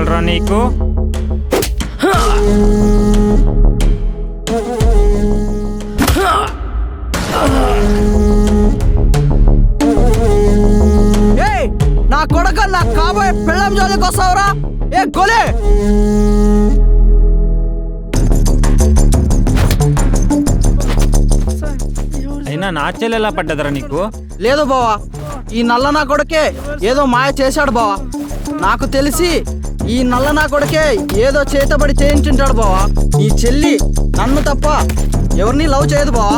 కావాలరా నీకు? నా కొడుక నా కాబోయే పిల్లం జోలికి వస్తావురా? ఏ గోలే అయినా నా చెల్లి ఎలా పడ్డదరా నీకు? లేదు బావా, ఈ నల్ల నా కొడుకే ఏదో మాయ చేశాడు బావా. నాకు తెలిసి ఈ నల్ల నా కొడుకే ఏదో చేతబడి చేయించుంటాడు బావా. ఈ చెల్లి నన్ను తప్ప ఎవరిని లవ్ చేయదు బావా.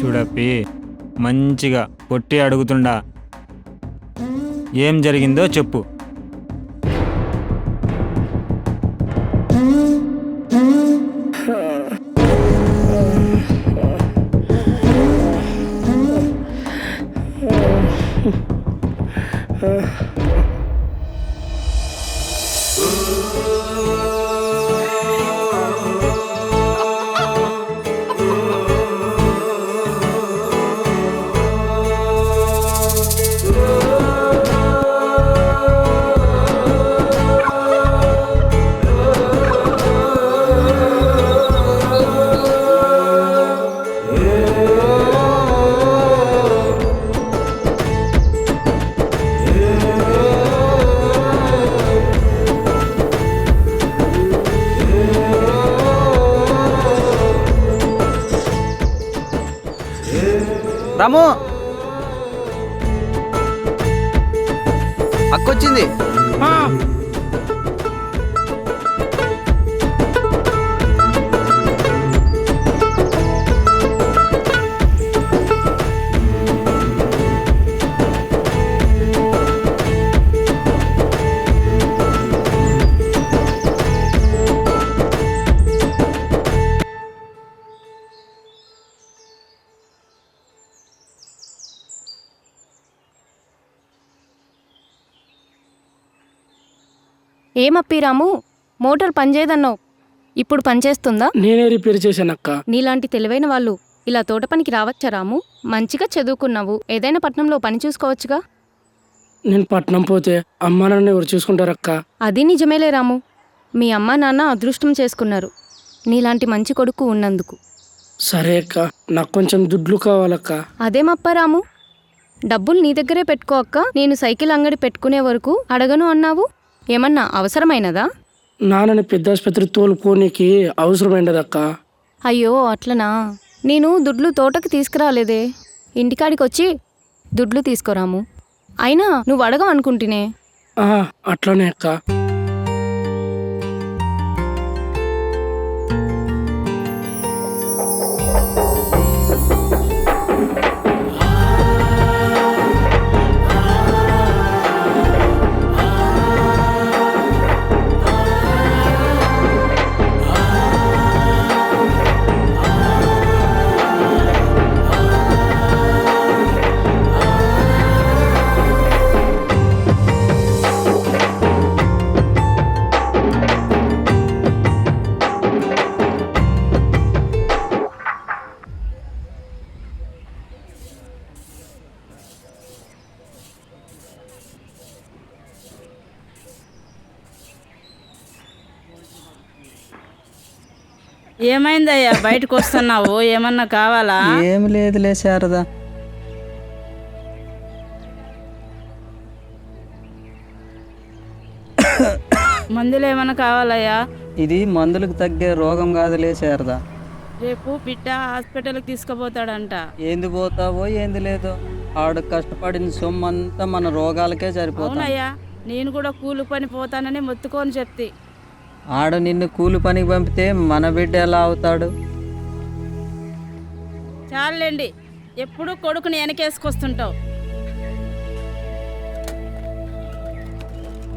చూడప్పి, మంచిగా కొట్టి అడుగుతుండా ఏం జరిగిందో చెప్పు. రాము, అక్కొచ్చింది. ఏమప్పి రాము, మోటార్ పనిచేయదన్నావు, ఇప్పుడు పనిచేస్తుందా? నేనే రిపేర్ చేశానక్క. నీలాంటి తెలివైన వాళ్ళు ఇలా తోట పనికి రావచ్చా రాము? మంచిగా చదువుకున్నావు, ఏదైనా పట్నంలో పని చూసుకోవచ్చుగా. నేను పట్నం పోతే అమ్మా నాన్న ఎవరు చూసుకుంటారక్క? అది నిజమేలే రాము, మీ అమ్మా నాన్న అదృష్టం చేసుకున్నారు నీలాంటి మంచి కొడుకు ఉన్నందుకు. సరే అక్క, నాకు కొంచెం దుడ్లు కావాలక్క. అదేమప్పా రాము, డబ్బులు నీ దగ్గరే పెట్టుకో అక్క, నేను సైకిల్ అంగడి పెట్టుకునే వరకు అడగను అన్నావు. ఏమన్నా అవసరమైనదా? నాన్నని పెద్ద ఆసుపత్రి తోలుకోనికి అవసరమైనదక్క. అయ్యో అట్లనా, నేను దుడ్లు తోటకి తీసుకురాలేదే, ఇంటికాడికి వచ్చి దుడ్లు తీసుకోరాము. అయినా నువ్వు అడగవనుకుంటునే. అట్లనే అక్క. ఏమైందయ్యా బయటకు వస్తున్నావు? ఏమన్నా కావాలా? ఏమి లేదులే శారదా. మందులు ఏమన్నా కావాలయ్యా? ఇది మందులకు తగ్గే రోగం కాదులే శారదా. రేపు బిడ్డ హాస్పిటల్కి తీసుకుపోతాడంట. ఏంది పోతావో ఏంది లేదో, ఆడు కష్టపడిన సొమ్ము అంతా మన రోగాలకే సరిపోతుంది. అవునయ్యా, నేను కూడా కూలి పని పోతానని మొత్తుకొని చెప్తే. ఆడు నిన్ను కూలి పనికి పంపితే మన బిడ్డ ఎలా అవుతాడు? చాలండి, ఎప్పుడు కొడుకుని వెనకేసుకొస్తుంటావు.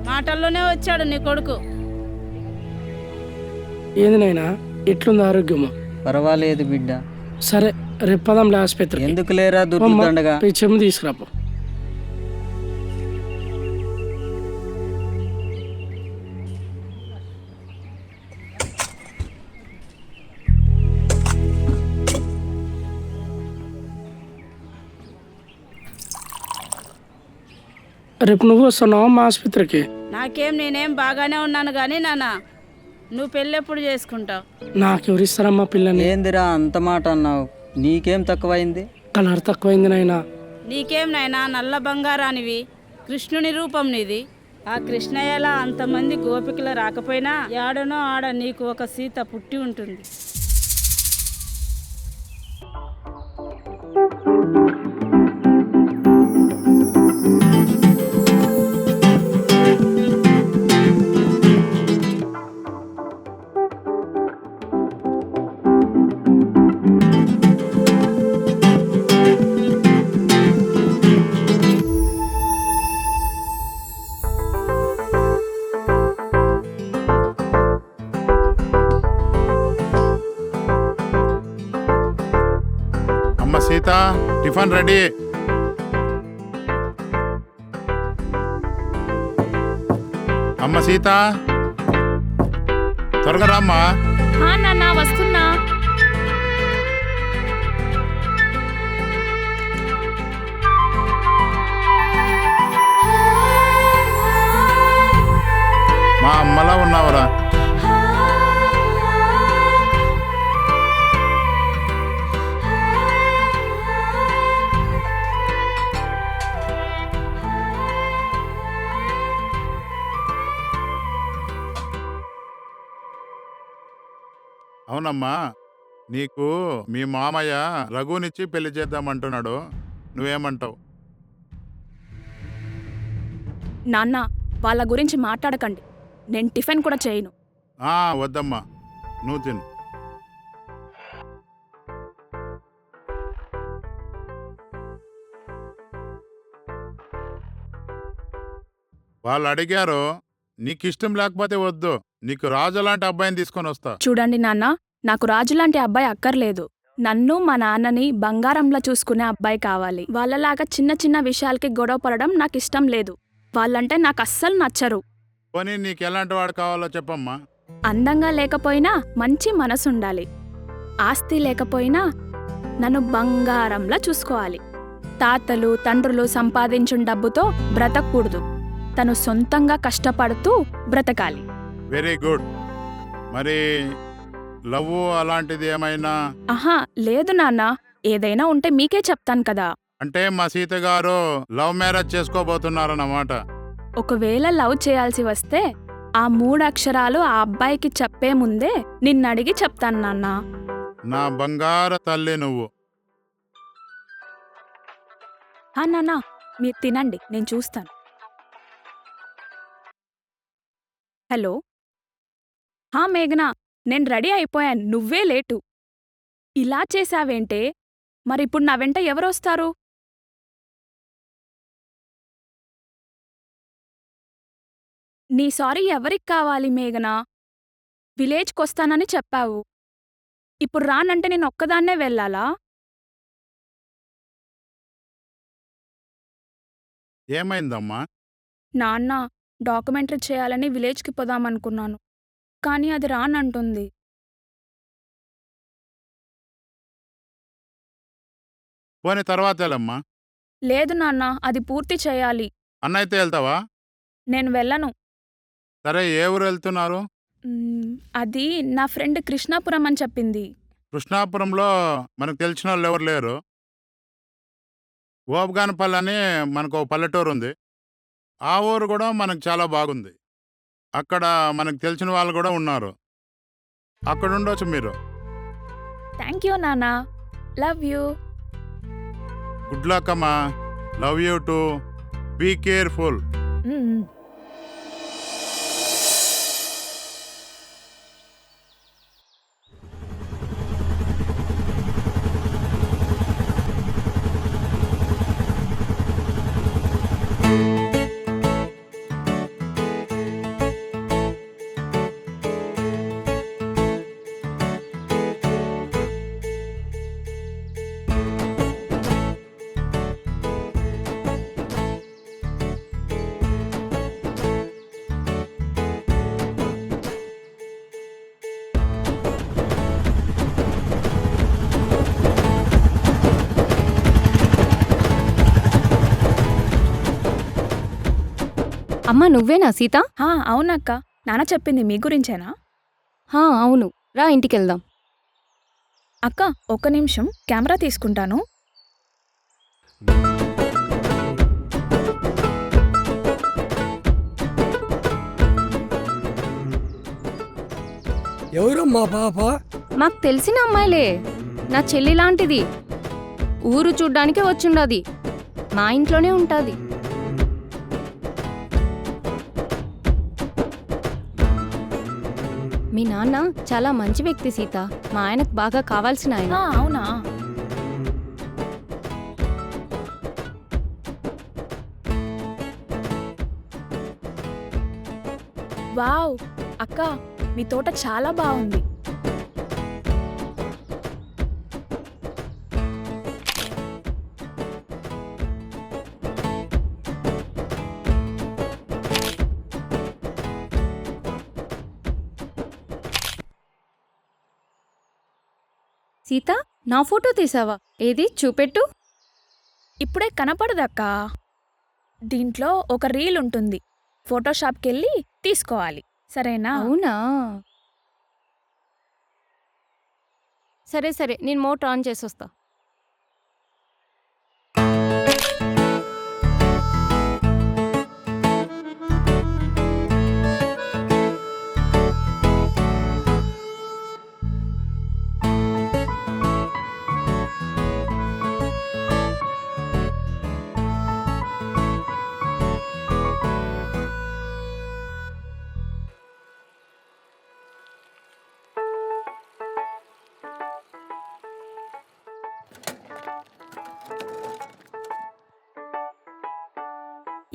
మాటల్లోనే వచ్చాడు నీ కొడుకు. ఏంది నాయనా, ఎట్లుంది ఆరోగ్యము? పర్వాలేదు బిడ్డ. సరే రేపు పదంలే ఆసుపత్రి. ఎందుకు లేరా దుర్దండగా? చెమ్ము తీసుకురాపు. రేపు నువ్వు వస్తున్నావు మా ఆసుపత్రికి? నేనేం బాగానే ఉన్నాను కానీ నాన్న, నువ్వు పెళ్ళెప్పుడు చేసుకుంటావు? నాకెవరు ఇస్తారమ్మా పిల్లని? ఏందిరా అంత మాట అన్నావు? నీకేం తక్కువైంది? కలర్ తక్కువైంది నాయనా. నీకేం నాయనా, నల్ల బంగారానివి, కృష్ణుని రూపం నీది. ఆ కృష్ణయ్యలా అంతమంది గోపికలు రాకపోయినా యాడనో ఆడ నీకు ఒక సీత పుట్టి ఉంటుంది. అమ్మ సీత, టిఫిన్ రెడీ. అమ్మ సీత, త్వరగా రామ్మా. నాన్న వస్తున్నా. మా అమ్మలా ఉన్నావురా. అవునమ్మా, నీకు మీ మామయ్య రఘునిచ్చి పెళ్లి చేద్దామంటున్నాడు. నువ్వేమంటావు? నాన్న, వాళ్ళ గురించి మాట్లాడకండి. నేను టిఫిన్ కూడా చేయను. వద్దమ్మా, నువ్వు తిను. వాళ్ళు అడిగారు, నీకు ఇష్టం లేకపోతే వద్దు. నీకు రాజు లాంటి అబ్బాయిని తీసుకొని వస్తా. చూడండి నాన్న, నాకు రాజులాంటి అబ్బాయి అక్కర్లేదు. నన్ను మా నాన్నని బంగారంలా చూసుకునే అబ్బాయి కావాలి. వాళ్ళలాగా చిన్న చిన్న విషయాలకి గొడవ పడడం నాకు ఇష్టం లేదు. వాళ్ళంటే నాకు అస్సలు నచ్చరు. పోనీ నీకు ఎలాంటి వాడు కావాలో చెప్పమ్మా. అందంగా లేకపోయినా మంచి మనసుండాలి. ఆస్తి లేకపోయినా నన్ను బంగారంలా చూసుకోవాలి. తాతలు తండ్రులు సంపాదించిన డబ్బుతో బ్రతకూడదు. తను సొంతంగా కష్టపడుతూ బ్రతకాలి. Very good. మరి లవ్ అలాంటిది ఏమైనా? ఆహా, లేదు నాన్న. ఏదైనా ఉంటే మీకే చెప్తాను కదా. అంటే మా సీత గారు లవ్ మ్యారేజ్ చేసుకోబోతున్నారన్నమాట. ఒకవేళ లవ్ చేయాల్సి వస్తే ఆ 3 అక్షరాలు ఆ అబ్బాయికి చెప్పే ముందే నిన్నడిగి చెప్తాను నాన్న. నా బంగారు తల్లి నువ్వు. నాన్న, మీరు తినండి, నేను చూస్తాను. హలో. మేఘనా, నేను రెడీ అయిపోయాను, నువ్వే లేటు. ఇలా చేశావేంటే? మరిప్పుడు నా వెంట ఎవరొస్తారు? నీ సారీ ఎవరికి కావాలి మేఘనా? విలేజ్కొస్తానని చెప్పావు. ఇప్పుడు రానంటే నేను ఒక్కదాన్నే వెళ్ళాలా? ఏమైందమ్మా? నాన్న, డాక్యుమెంటరీ చేయాలని విలేజ్కి పోదామనుకున్నాను, కానీ అది రానంటుంది. పోనీ తర్వాత వెళ్ళమ్మా. లేదు నాన్న, అది పూర్తి చేయాలి. అన్నయ్యతో వెళ్తావా? నేను వెళ్ళను. సరే, ఏ ఊరు వెళ్తున్నారు? అది నా ఫ్రెండ్ కృష్ణాపురం అని చెప్పింది. కృష్ణాపురంలో మనకు తెలిసిన వాళ్ళు ఎవరు లేరు. ఓబ్గానపల్లి అని మనకు ఒక పల్లెటూరు ఉంది. ఆ ఊరు కూడా మనకు చాలా బాగుంది. అక్కడ మనకు తెలిసిన వాళ్ళు కూడా ఉన్నారు. అక్కడ ఉండొచ్చు మీరు. థ్యాంక్ యూ నాన్న. Love you. గుడ్ లక్ అమ్మా. Love you too. Be careful. అమ్మ నువ్వేనా సీత? అవునక్క. నాన్న చెప్పింది మీ గురించేనా? అవును, రా ఇంటికెళ్దాం. అక్క, ఒక్క నిమిషం కెమెరా తీసుకుంటాను. ఎవరమ్మా పాప? మాకు తెలిసిన అమ్మాయిలే, నా చెల్లి లాంటిది. ఊరు చూడ్డానికే వచ్చుండది, మా ఇంట్లోనే ఉంటాది. మీ నాన్న చాలా మంచి వ్యక్తి సీత, మా ఆయనకు బాగా కావాల్సిన ఆయన. అవునా? వావ్ అక్క, మీ తోట చాలా బాగుంది. సీత, నా ఫోటో తీసావా? ఏది చూపెట్టు. ఇప్పుడే కనపడదక్క. దీంట్లో ఒక రీల్ ఉంటుంది, ఫోటోషాప్కి వెళ్ళి తీసుకోవాలి, సరేనా? అవునా? సరే సరే, నేను మోటార్ ఆన్ చేసి వస్తా.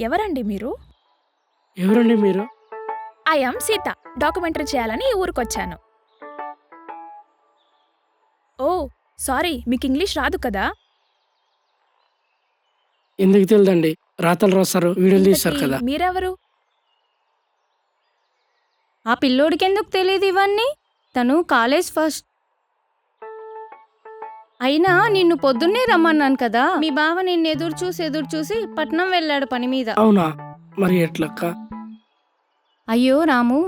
ఎవరండి మీరు? ఎవరండి మీరు? ఐ యామ్ సీత, డాక్యుమెంటరీ చేయాలని ఈ ఊరికొచ్చాను. ఓ సారీ, మీకు ఇంగ్లీష్ రాదు కదా? ఎందుకు తెలియదండి, రాతలు రాస్తారు, వీడియోలు తీస్తారు ఇంతకీ కదా. మీరెవరు? ఆ పిల్లోడికెందుకు తెలియదు ఇవన్నీ? తను కాలేజ్ ఫస్ట్. అయినా నిన్ను పొద్దున్నే రమ్మన్నాను కదా, మీ బావ నిన్ను ఎదురు చూసి పట్నం వెళ్ళాడు పని మీద. అవునా? మరి ఎట్లక్క? అయ్యో రాము,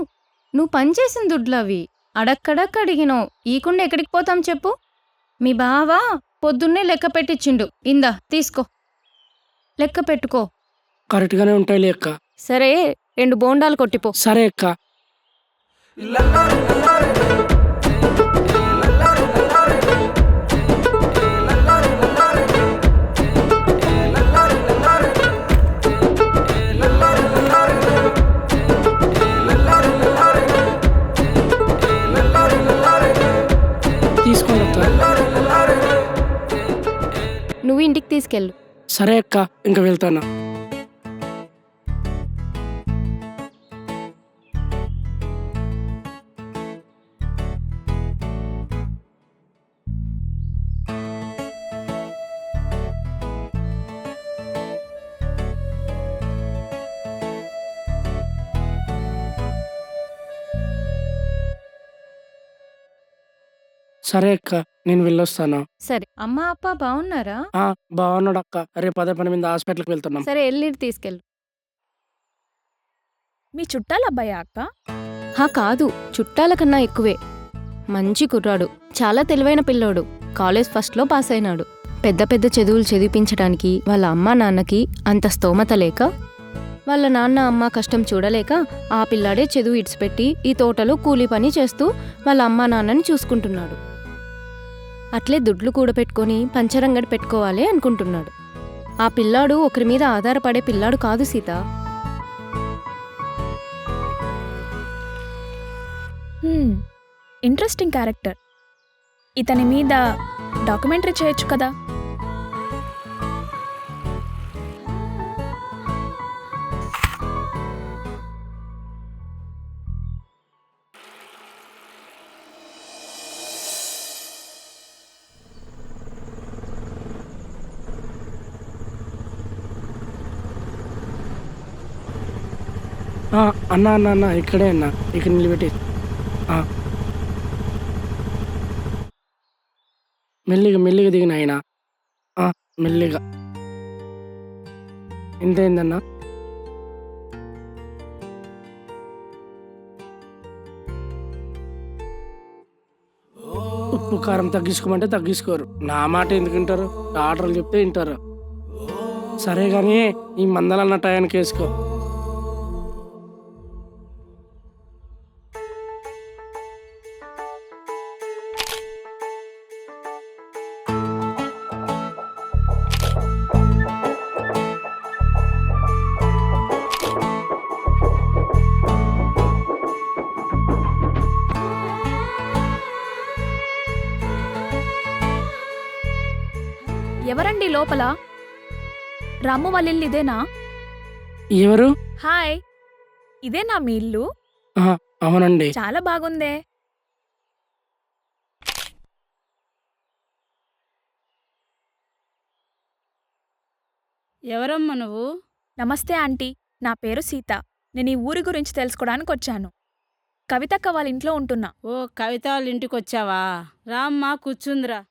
నువ్వు పనిచేసిన దుడ్లు అవి, అడక్కడక్క అడిగినావు, ఈకుండా ఎక్కడికి పోతాం చెప్పు? మీ బావ పొద్దున్నే లెక్క పెట్టించిండు, ఇందా తీసుకో, లెక్క పెట్టుకో. కరెక్ట్గానే ఉంటాయి అక్క. సరే, 2 బోండాలు కొట్టిపో. సరే అక్క. తీసుకోండి అక్క. నువ్వు ఇంటికి తీసుకెళ్ళు. సరే అక్క, ఇంకా వెళ్తాను. సరే అక్క, నేను వెళ్ళొస్తాను. సరే, అమ్మ అప్ప బాగున్నారా? బాగున్నాడు అక్క. రేపు అదే పని మీద హాస్పిటల్కి వెళ్తున్నాం. సరే, ఎల్లుండి తీసుకెళ్ళు. మీ చుట్టాల అబ్బాయా అక్క? కాదు, చుట్టాల కన్నా ఎక్కువే. మంచి కుర్రాడు, చాలా తెలివైన పిల్లోడు, కాలేజ్ ఫస్ట్లో పాస్ అయినాడు. పెద్ద పెద్ద చదువులు చదివించడానికి వాళ్ళ అమ్మా నాన్నకి అంత స్తోమత లేక, వాళ్ళ నాన్న అమ్మ కష్టం చూడలేక ఆ పిల్లాడే చదువు ఇడిచిపెట్టి ఈ తోటలో కూలీ పని చేస్తూ వాళ్ళ అమ్మా నాన్నని చూసుకుంటున్నాడు. అట్లే దుడ్లు కూడబెట్టుకొని పంచరంగడి పెట్టుకోవాలి అనుకుంటున్నాడు. ఆ పిల్లాడు ఒకరి మీద ఆధారపడే పిల్లాడు కాదు సీత. Interesting character. ఇతని మీద డాక్యుమెంటరీ చేయొచ్చు కదా. అన్నా అన్న అన్న ఇక్కడే అన్నా, ఇక్కడ నిలబెట్టి. మెల్లిగా మెల్లిగా దిగిన ఆయన. మెల్లిగా. ఎంతైందన్నా? ఉప్పు కారం తగ్గించుకోమంటే తగ్గించుకోరు. నా మాట ఎందుకు వింటారు? ఆర్డర్లు చెప్తే వింటారు. సరే కానీ ఈ మందలన్న టయానికి వేసుకో. ఎవరండి లోపల? రాము వాళ్ళ ఇల్లు ఇదేనా? ఎవరు? హాయ్, ఇదేనా మీ ఇల్లు? ఆహా, అవునండి. చాలా బాగుందే. ఎవరమ్మా నువ్వు? నమస్తే ఆంటీ, నా పేరు సీత. నేను ఈ ఊరి గురించి తెలుసుకోవడానికి వచ్చాను. కవితక్క వాళ్ళ ఇంట్లో ఉంటున్నా. ఓ కవిత వాళ్ళ ఇంటికి వచ్చావా? రామ్మా కూర్చుందిరా.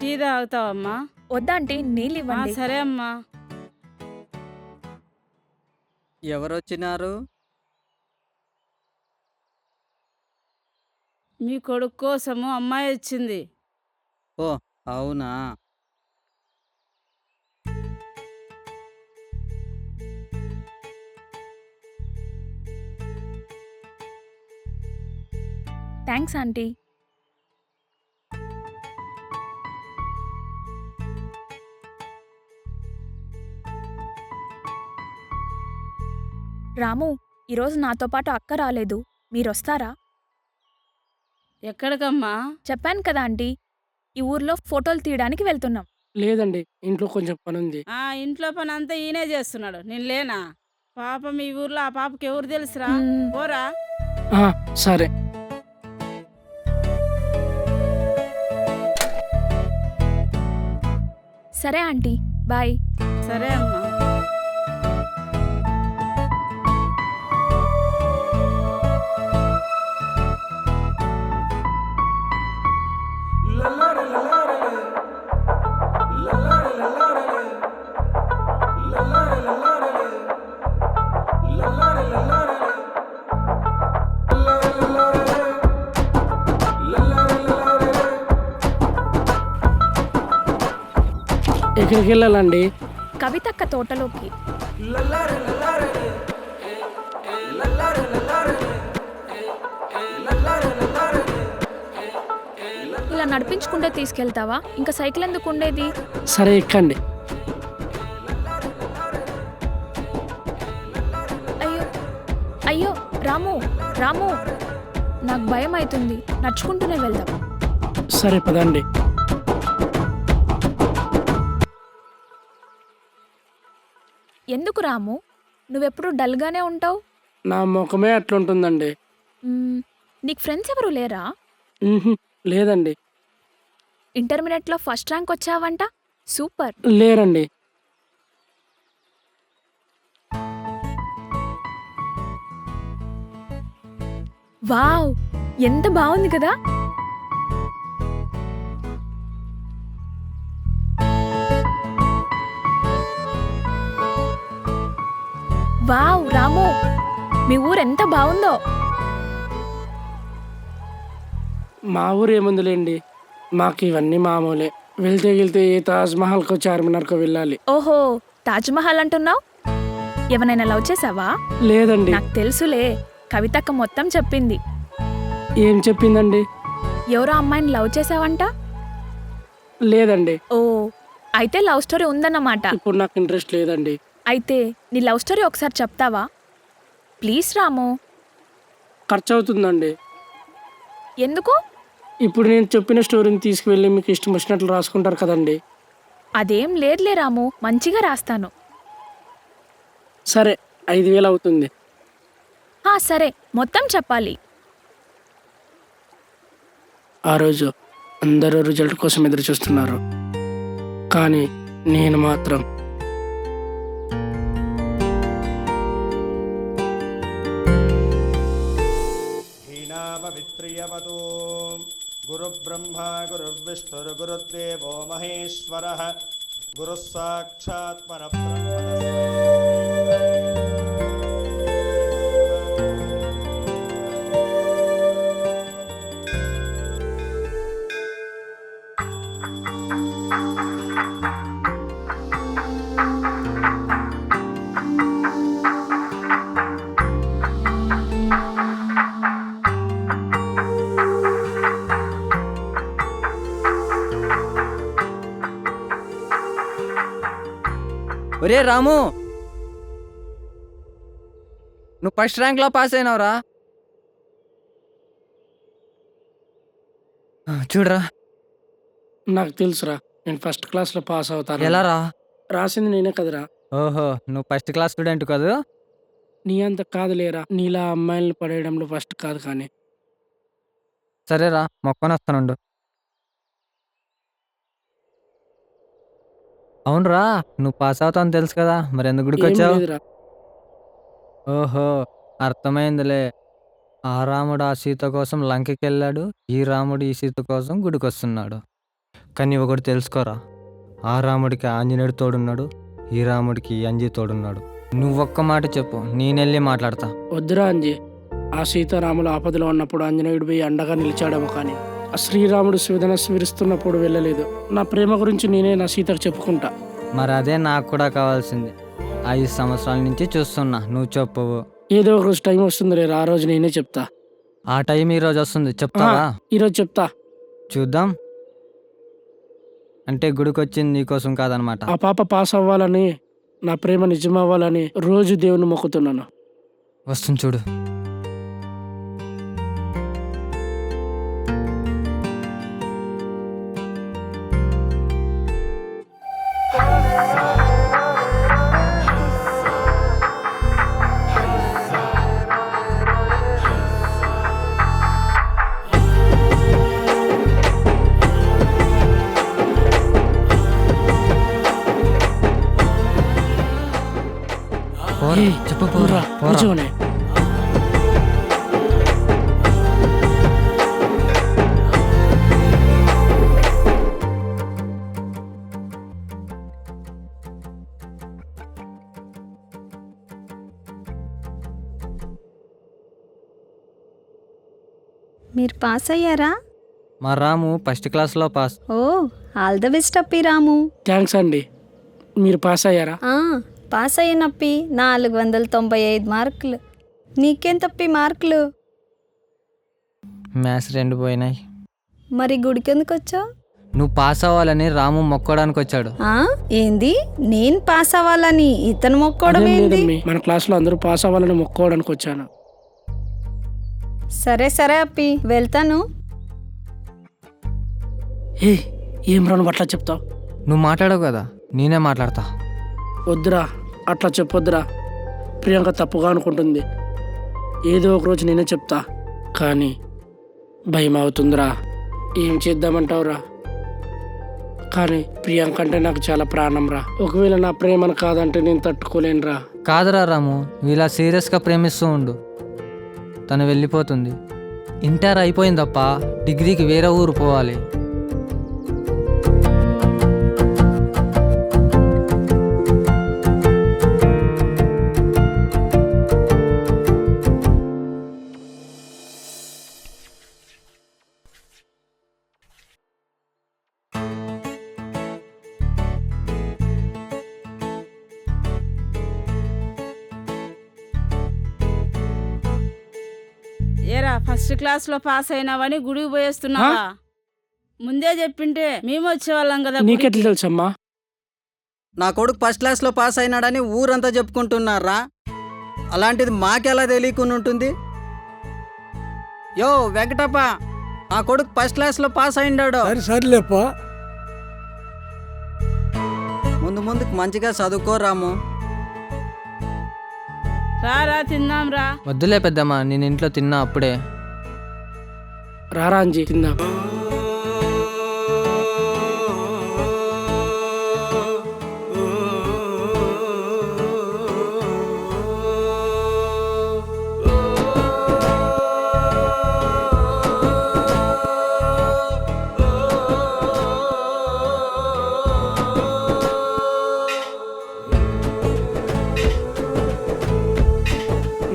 టీ తాగుతావమ్మా? వద్దా ఆంటీ, నీళ్ళు ఇవ్వండి. సరే అమ్మా. ఎవరొచ్చినారు? మీ కొడుకు కోసము అమ్మాయి వచ్చింది. ఓ అవునా? Thanks aunty. రాము, ఈరోజు నాతో పాటు అక్క రాలేదు. మీరొస్తారా? ఎక్కడికమ్మా? చెప్పాను కదా ఆంటీ, ఈ ఊర్లో ఫోటోలు తీయడానికి వెళ్తున్నాం. లేదండి, ఇంట్లో కొంచెం పని ఉంది. ఇంట్లో పని అంతా ఈయనే చేస్తున్నాడు, నేను లేనా? పాప మీ ఊర్లో ఆ పాపకి ఎవరు తెలుసురా? పోరా. సరే. సరే ఆంటీ, బాయ్. సరే అమ్మా. ఎక్కడికి వెళ్ళాలండి? కవితక్క తోటలోకి. ఇలా నడిపించుకుంటే తీసుకెళ్తావా? ఇంకా సైకిల్ ఎందుకు ఉండేది? సరే ఎక్కండి. అయ్యో అయ్యో, రాము రాము, నాకు భయం అవుతుంది. నడుచుకుంటూనే వెళ్దాం. సరే పదండి. ఎందుకు రాము, నువ్వెప్పుడు డల్గానే ఉంటావు? నా ముఖమే అట్లుంటుందండి. నీకు ఫ్రెండ్స్ ఎవరు లేరా? లేదండి. ఇంటర్మీడియట్లో ఫస్ట్ ర్యాంక్ వచ్చావంట, సూపర్. లేరండి. వావ్, ఎంత బాగుంది కదా. వావ్ రాము, మీ ఊరు ఎంత బాగుందో. మా ఊరు ఏముందిలేండి, మాకు ఇవన్నీ మామూలే. వెళ్తే ఏ తాజ్ మహల్కో చార్మినార్కో వెళ్ళాలి. ఓహో, తాజ్ మహల్ అంటున్నావు? ఎవరైనా లవ్ చేసావా? లేదండి. నాకు తెలుసులే, కవితక్క మొత్తం చెప్పింది. ఏం చెప్పిందండి? ఎవరో అమ్మాయిని లవ్ చేసావంట? లేదండి. ఓ, అయితే లవ్ స్టోరీ ఉందన్నమాట. ఇప్పుడు నాకు ఇంట్రెస్ట్ లేదండి. అయితే నీ లవ్ స్టోరీ ఒకసారి చెప్తావా ప్లీజ్? రాము, ఖర్చు అవుతుందండి. ఎందుకు? ఇప్పుడు నేను చెప్పిన స్టోరీని తీసుకువెళ్ళి మీకు ఇష్టం వచ్చినట్లు రాసుకుంటారు కదండి. అదేం లేదులే రాము, మంచిగా రాస్తాను. సరే, 5,000 అవుతుంది. సరే, మొత్తం చెప్పాలి. ఆ రోజు అందరూ రిజల్ట్ కోసం ఎదురు చూస్తున్నారు, కానీ నేను మాత్రం హీనామవిత్రియవతూ గురుబ్రహ్మ గురుర్విష్ణుర్గురుర్దేవో మహేశ్వరః గురుః సాక్షాత్ పరబ్రహ్మ ఒరే రాము, నువ్వు ఫస్ట్ ర్యాంక్లో పాస్ అయినావురా. చూడరా. నాకు తెలుసురా, నేను ఫస్ట్ క్లాస్లో పాస్ అవుతాను. ఎలా రా? రాసింది నేనే కదరా. ఓహో, నువ్వు ఫస్ట్ క్లాస్ స్టూడెంట్ కాదు. నీ అంత కాదులేరా, నీలా అమ్మాయిలను పడేయడంలో ఫస్ట్ కాదు కానీ. సరేరా, మొక్కని వస్తానుండు. అవునరా, నువ్వు పాస్ అవుతావు తెలుసు కదా, మరి ఎందుకు గుడికి ఏం వచ్చావు? లేదురా. ఓహో, అర్థమైందిలే. ఆ రాముడు ఆ సీత కోసం లంకకి వెళ్ళాడు, ఈ రాముడు ఈ సీత కోసం గుడికి వస్తున్నాడు. కానీ ఒకటి తెలుసుకోరా, ఆ రాముడికి ఆంజనేయుడు తోడున్నాడు, ఈ రాముడికి అంజీ తోడున్నాడు. నువ్వొక్క మాట చెప్పు, నేనెళ్ళి మాట్లాడతా. వద్దురా అంజీ, ఆ సీతారాములు ఆపదలో ఉన్నప్పుడు ఆంజనేయుడు పోయి అండగా నిలిచాడేమో కానీ ఆ శ్రీరాముడు శివధన స్విరుస్తున్నప్పుడు వెళ్ళలేదు. నా ప్రేమ గురించి నేనే నా సీతకు చెప్పుకుంటా. మరి అదే నాకు కూడా కావాల్సింది. 5 సంవత్సరాల నుంచి చూస్తున్నా, నువ్వు చెప్పవు. ఏదో ఒక రోజు టైం వస్తుంది లేరా, ఆ రోజు నేనే చెప్తా. ఆ టైం ఈ రోజు వస్తుంది, చెప్తావా? ఈరోజు చెప్తా. చూద్దాం. అంటే గుడికి వచ్చింది నీకోసం కాదనమాట. ఆ పాప పాస్ అవ్వాలని, నా ప్రేమ నిజమవ్వాలని రోజు దేవుని మొక్కుతున్నాను. వస్తుంది చూడు. పోరా, ఏయ్, చెప్పు పోరా, పోరా. నిజమనే. మీరు పాస్ అయ్యారా? మా రాము ఫస్ట్ క్లాస్లో pass. Oh, all the best అప్పి రాము. థ్యాంక్స్ అండి. మీరు పాస్ అయ్యారా? పాస్ అయ్యినప్పి 495 మార్కులు. నీకెంతప్పి మార్కులు? మ్యాథ్స్ 2 పోయినాయి. మరి గుడికెందుకు వచ్చావు? నువ్వు పాస్ అవ్వాలని రాము మొక్కోడానికి వచ్చాడు. ఏంది? నేను పాస్ అవ్వాలని ఇతను మొక్కోవడం అదేం ఏంది? లేదమ్మీ, మన క్లాస్లో అందరూ పాస్ అవ్వాలని మొక్కోవడానికి వచ్చాను. సరే సరే అప్పి, వెళ్తాను. ఏ ఏం రా నువ్వు అట్లా చెప్తావు? నువ్వు మాట్లాడవు కదా, నేనే మాట్లాడతా. వద్దురా, అట్లా చెప్పొద్దురా. ప్రియాంక తప్పుగా అనుకుంటుంది. ఏదో ఒక రోజు నేనే చెప్తా, కానీ భయం అవుతుందిరా. ఏం చేద్దామంటావురా? కానీ ప్రియాంక అంటే నాకు చాలా ప్రాణం రా. ఒకవేళ నా ప్రేమను కాదంటే నేను తట్టుకోలేనురా. కాదురా రాము, నువ్వు ఇలా సీరియస్గా ప్రేమిస్తూ ఉండు. తను వెళ్ళిపోతుంది. ఇంటర్ అయిపోయిందప్ప, డిగ్రీకి వేరే ఊరు పోవాలి. ఏరా, ఫస్ట్ క్లాస్ లో పాస్ అయినావని గుడికి పోయేస్తున్నావా? ముందే చెప్పింటే మేము వచ్చేవాళ్ళం కదా. నీకెట్లా తెలుసమ్మా? నా కొడుకు ఫస్ట్ క్లాస్లో పాస్ అయినాడని ఊరంతా చెప్పుకుంటున్నారా? అలాంటిది మాకెలా తెలియకుండా ఉంటుంది? యో వెంకటప్ప, నా కొడుకు ఫస్ట్ క్లాస్లో పాస్ అయిండాడు. సర్లేపా. ముందుకు మంచిగా చదువుకోరాము. రారా తిందాం రా. వద్దులే పెద్దమ్మా, నేను ఇంట్లో తిన్నా అప్పుడే. రారా అంజీ, తిందాం.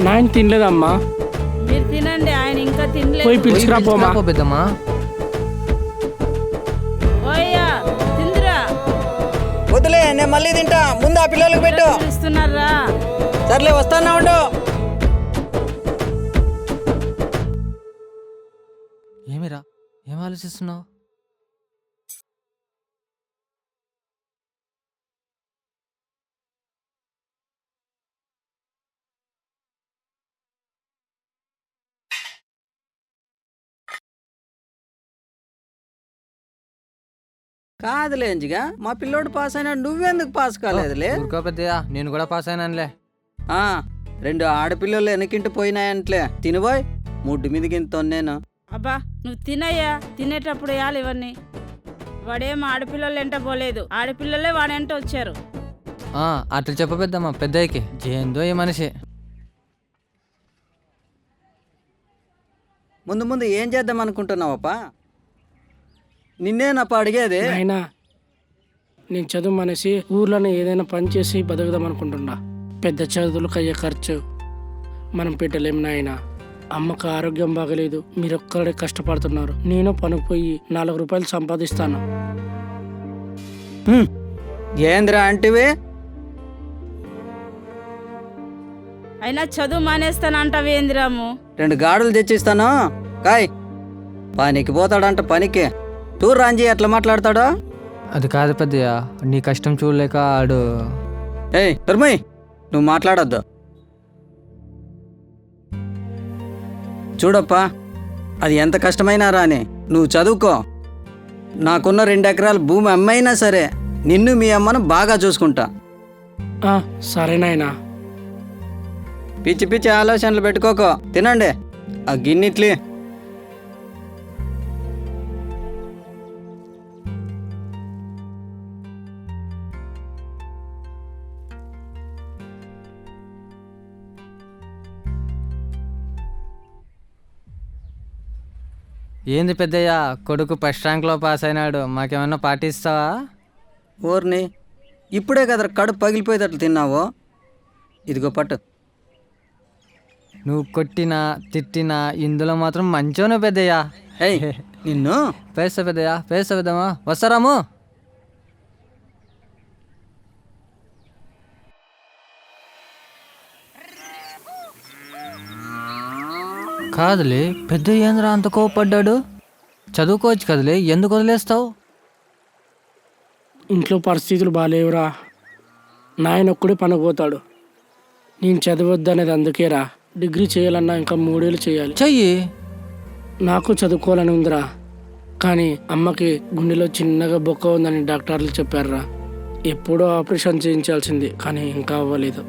నాయన తినలేదమ్మా. మీరు తినండి, ఆయన ఇంకా తినలేదు. పోయి పిలుచుకురా పోమా. పెద్దమ్మా, ఓయ్యా తిందురా. వద్దులే, నేను మళ్ళీ తింటా. ముందు ఆ పిల్లలకు పెట్టు. ఇస్తున్నారా? సర్లే, వస్తానా ఉండు. ఏమిరా, ఏం ఆలోచిస్తున్నావు? కాదులే అంజిగా, మా పిల్లోడు పాస్ అయినా నువ్వెందుకు పాస్ కాలేదులే? ఊరుకో పెద్దయ్యా, నేను కూడా పాస్ అయినానులే. 2 ఆడపిల్లలు వెనకింటి పోయినాయంట్లే. తినబోయ్, ముడ్డు మీదకి నేను. అబ్బా నువ్వు తినయ్యా, తినేటప్పుడు వేయాలి ఇవన్నీ. వాడేం ఆడపిల్లలు ఎంట పోలేదు, ఆడపిల్లలే వాడెంట వచ్చారు. అట్లా చెప్ప పెద్దమ్మా పెద్దయ్యకి. ఏందో ఈ మనిషి. ముందు ముందు ఏం చేద్దాం అనుకుంటున్నావప్పా? నిన్నేనప్ప అడిగేది. అయినా నేను చదువు అనేసి ఊర్లోనే ఏదైనా పని చేసి బతుకుదాం అనుకుంటున్నా. పెద్ద చదువులకు అయ్యే ఖర్చు మనం పెట్టలేం నాయనా. అమ్మకు ఆరోగ్యం బాగలేదు, మీరు ఒక్కడే కష్టపడుతున్నారు. నేను పనికి పోయి 4 రూపాయలు సంపాదిస్తాను. ఏంద్రా అంటివి? అయినా చదువు మానేస్తానంటావేందిరాము? 2 గాడులు తెచ్చిస్తాను కాయ్. పనికి పోతాడంట, పనికి. టూర్ రాంజీ ఎట్లా మాట్లాడతాడో. అది కాదు పెద్దయ్యా, నీ కష్టం చూడలేక ఆడు. ఏయ్ ధర్మయ్, నువ్వు మాట్లాడొద్దు. చూడప్పా, అది ఎంత కష్టమైనా రాని నువ్వు చదువుకో. నాకున్న 2 ఎకరాల భూమి అమ్మైనా సరే నిన్ను మీ అమ్మను బాగా చూసుకుంటా. సరే నాయనా. పిచ్చి పిచ్చి ఆలోచనలు పెట్టుకోకో. తినండి ఆ గిన్నెట్లీ. ఏంది పెద్దయ్యా, కొడుకు ఫస్ట్ ర్యాంక్లో పాస్ అయినాడు, మాకేమన్నా పాటిస్తావా? ఊరిని ఇప్పుడే కదరా కడుపు పగిలిపోయేటట్లు తిన్నావు. ఇదిగో పట్టు. నువ్వు కొట్టినా తిట్టినా ఇందులో మాత్రం మంచోను పెద్దయ్యా. ఏయ్ నిన్ను పేస్తా పెద్దయ్యా, పేస్తా పెద్దమ్మా. వస్తారాము? కాదులే పెద్ద ఏంద్రా అంత కోపడ్డాడు? చదువుకోవచ్చు కదలే, ఎందుకు వదిలేస్తావు? ఇంట్లో పరిస్థితులు బాగాలేవురా. నాయన ఒక్కడే పనిపోతాడు. నేను చదవద్దనేది అందుకేరా. డిగ్రీ చేయాలన్నా ఇంకా 3 ఏళ్ళు చేయాలి. చెయ్యి. నాకు చదువుకోవాలని ఉందిరా, కానీ అమ్మకి గుండెలో చిన్నగా బొక్క ఉందని డాక్టర్లు చెప్పారురా. ఎప్పుడో ఆపరేషన్ చేయించాల్సింది, కానీ ఇంకా అవ్వలేదు.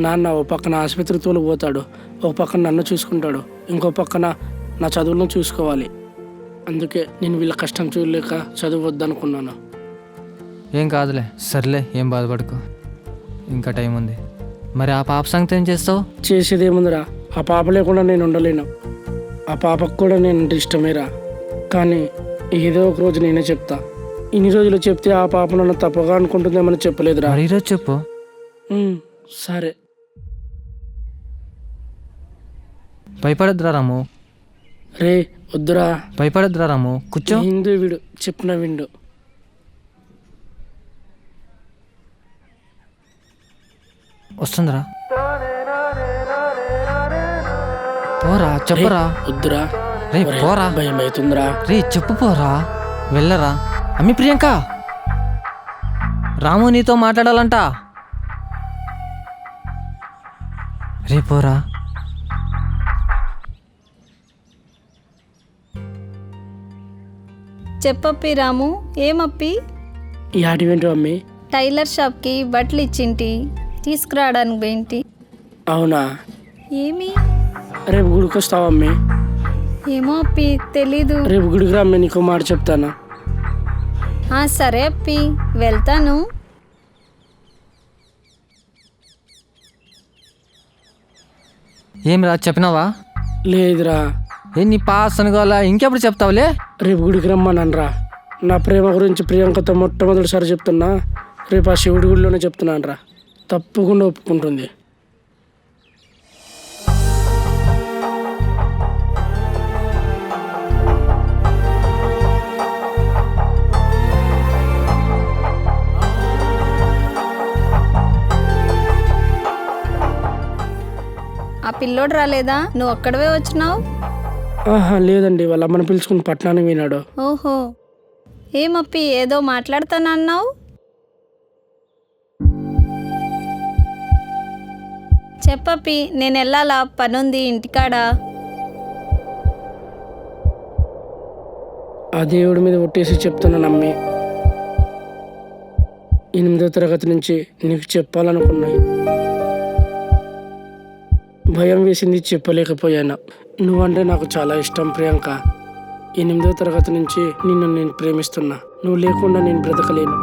నాన్న ఓ పక్కన ఆసుపత్రి తోలు పోతాడు, ఒక పక్కన నన్ను చూసుకుంటాడు, ఇంకో పక్కన నా చదువులను చూసుకోవాలి. అందుకే నేను వీళ్ళ కష్టం చూడలేక చదవద్దనుకున్నాను. ఏం కాదులే, సర్లే, ఏం బాధపడుకో, ఇంకా టైం ఉంది. మరి ఆ పాప సంగతి ఏం చేస్తావు? చేసేదేముందిరా, ఆ పాప లేకుండా నేను ఉండలేను. ఆ పాపకు కూడా నేను ఇష్టమేరా, కానీ ఏదో ఒక రోజు నేనే చెప్తా. ఇన్ని రోజులు చెప్తే ఆ పాప నన్ను తప్పుగా అనుకుంటుందేమని చెప్పలేదురా. మరి ఈరోజు చెప్పు. సరే. భయపడద్దురా రాము. రే వద్దురా. భయపడద్దురా రాము, కూర్చో. హిందూ వీడు చెప్పిన విండు. వస్తుందిరా. పోరా, చెప్పరా. వద్దురా. రే పోరా. భయం అవుతుందిరా. రే చెప్పు, పోరా, వెళ్ళరా. అమ్మి ప్రియాంక, రాము నీతో మాట్లాడాలంట. రే పోరా. చెప్పప్పి రాము. ఏమప్పి? యాటివేంటి అమ్మి? టైలర్ షాప్కి బట్టలు ఇచ్చింటి, తీసుకురావడానికి పోయింటి. అవునా? ఏమి? రేపు గుడికి వస్తావా అమ్మి? ఏమో అప్పి, తెలీదు. రేపు గుడికి రా అమ్మి, నీకు మాట చెప్తాను. సరే అప్పి, వెళ్తాను. ఏం రా, చెప్పినావా? లేదురా. ఏ నీ పాస్ అనుకోవాలా, ఇంకెప్పుడు చెప్తావులే. రేపు గుడికి రమ్మన్నాను రా. నా ప్రేమ గురించి ప్రియాంకతో మొట్టమొదటిసారి చెప్తున్నా. రేపు ఆ శివుడి గుడిలోనే చెప్తున్నాను రా. తప్పకుండా ఒప్పుకుంటుంది. ఆ పిల్లోడు రాలేదా? నువ్వు ఒక్కడవే వచ్చినావు? లేదండి, వాళ్ళ అమ్మని పిలుచుకుని పట్టణానికి వినాడు. ఓహో, ఏమప్పి ఏదో మాట్లాడతానన్నావు? చెప్పప్పి, నేను వెళ్ళాలా, పనుంది ఇంటికాడ. ఆ దేవుడి మీద ఒట్టేసి చెప్తున్నా నమ్మి. 8వ తరగతి నుంచి నీకు చెప్పాలనుకున్నాయి, భయం వేసింది చెప్పలేకపోయాను. నువ్వంటే నాకు చాలా ఇష్టం ప్రియాంక. 8వ తరగతి నుంచి నిన్ను నేను ప్రేమిస్తున్నా. నువ్వు లేకుండా నేను బ్రతకలేను.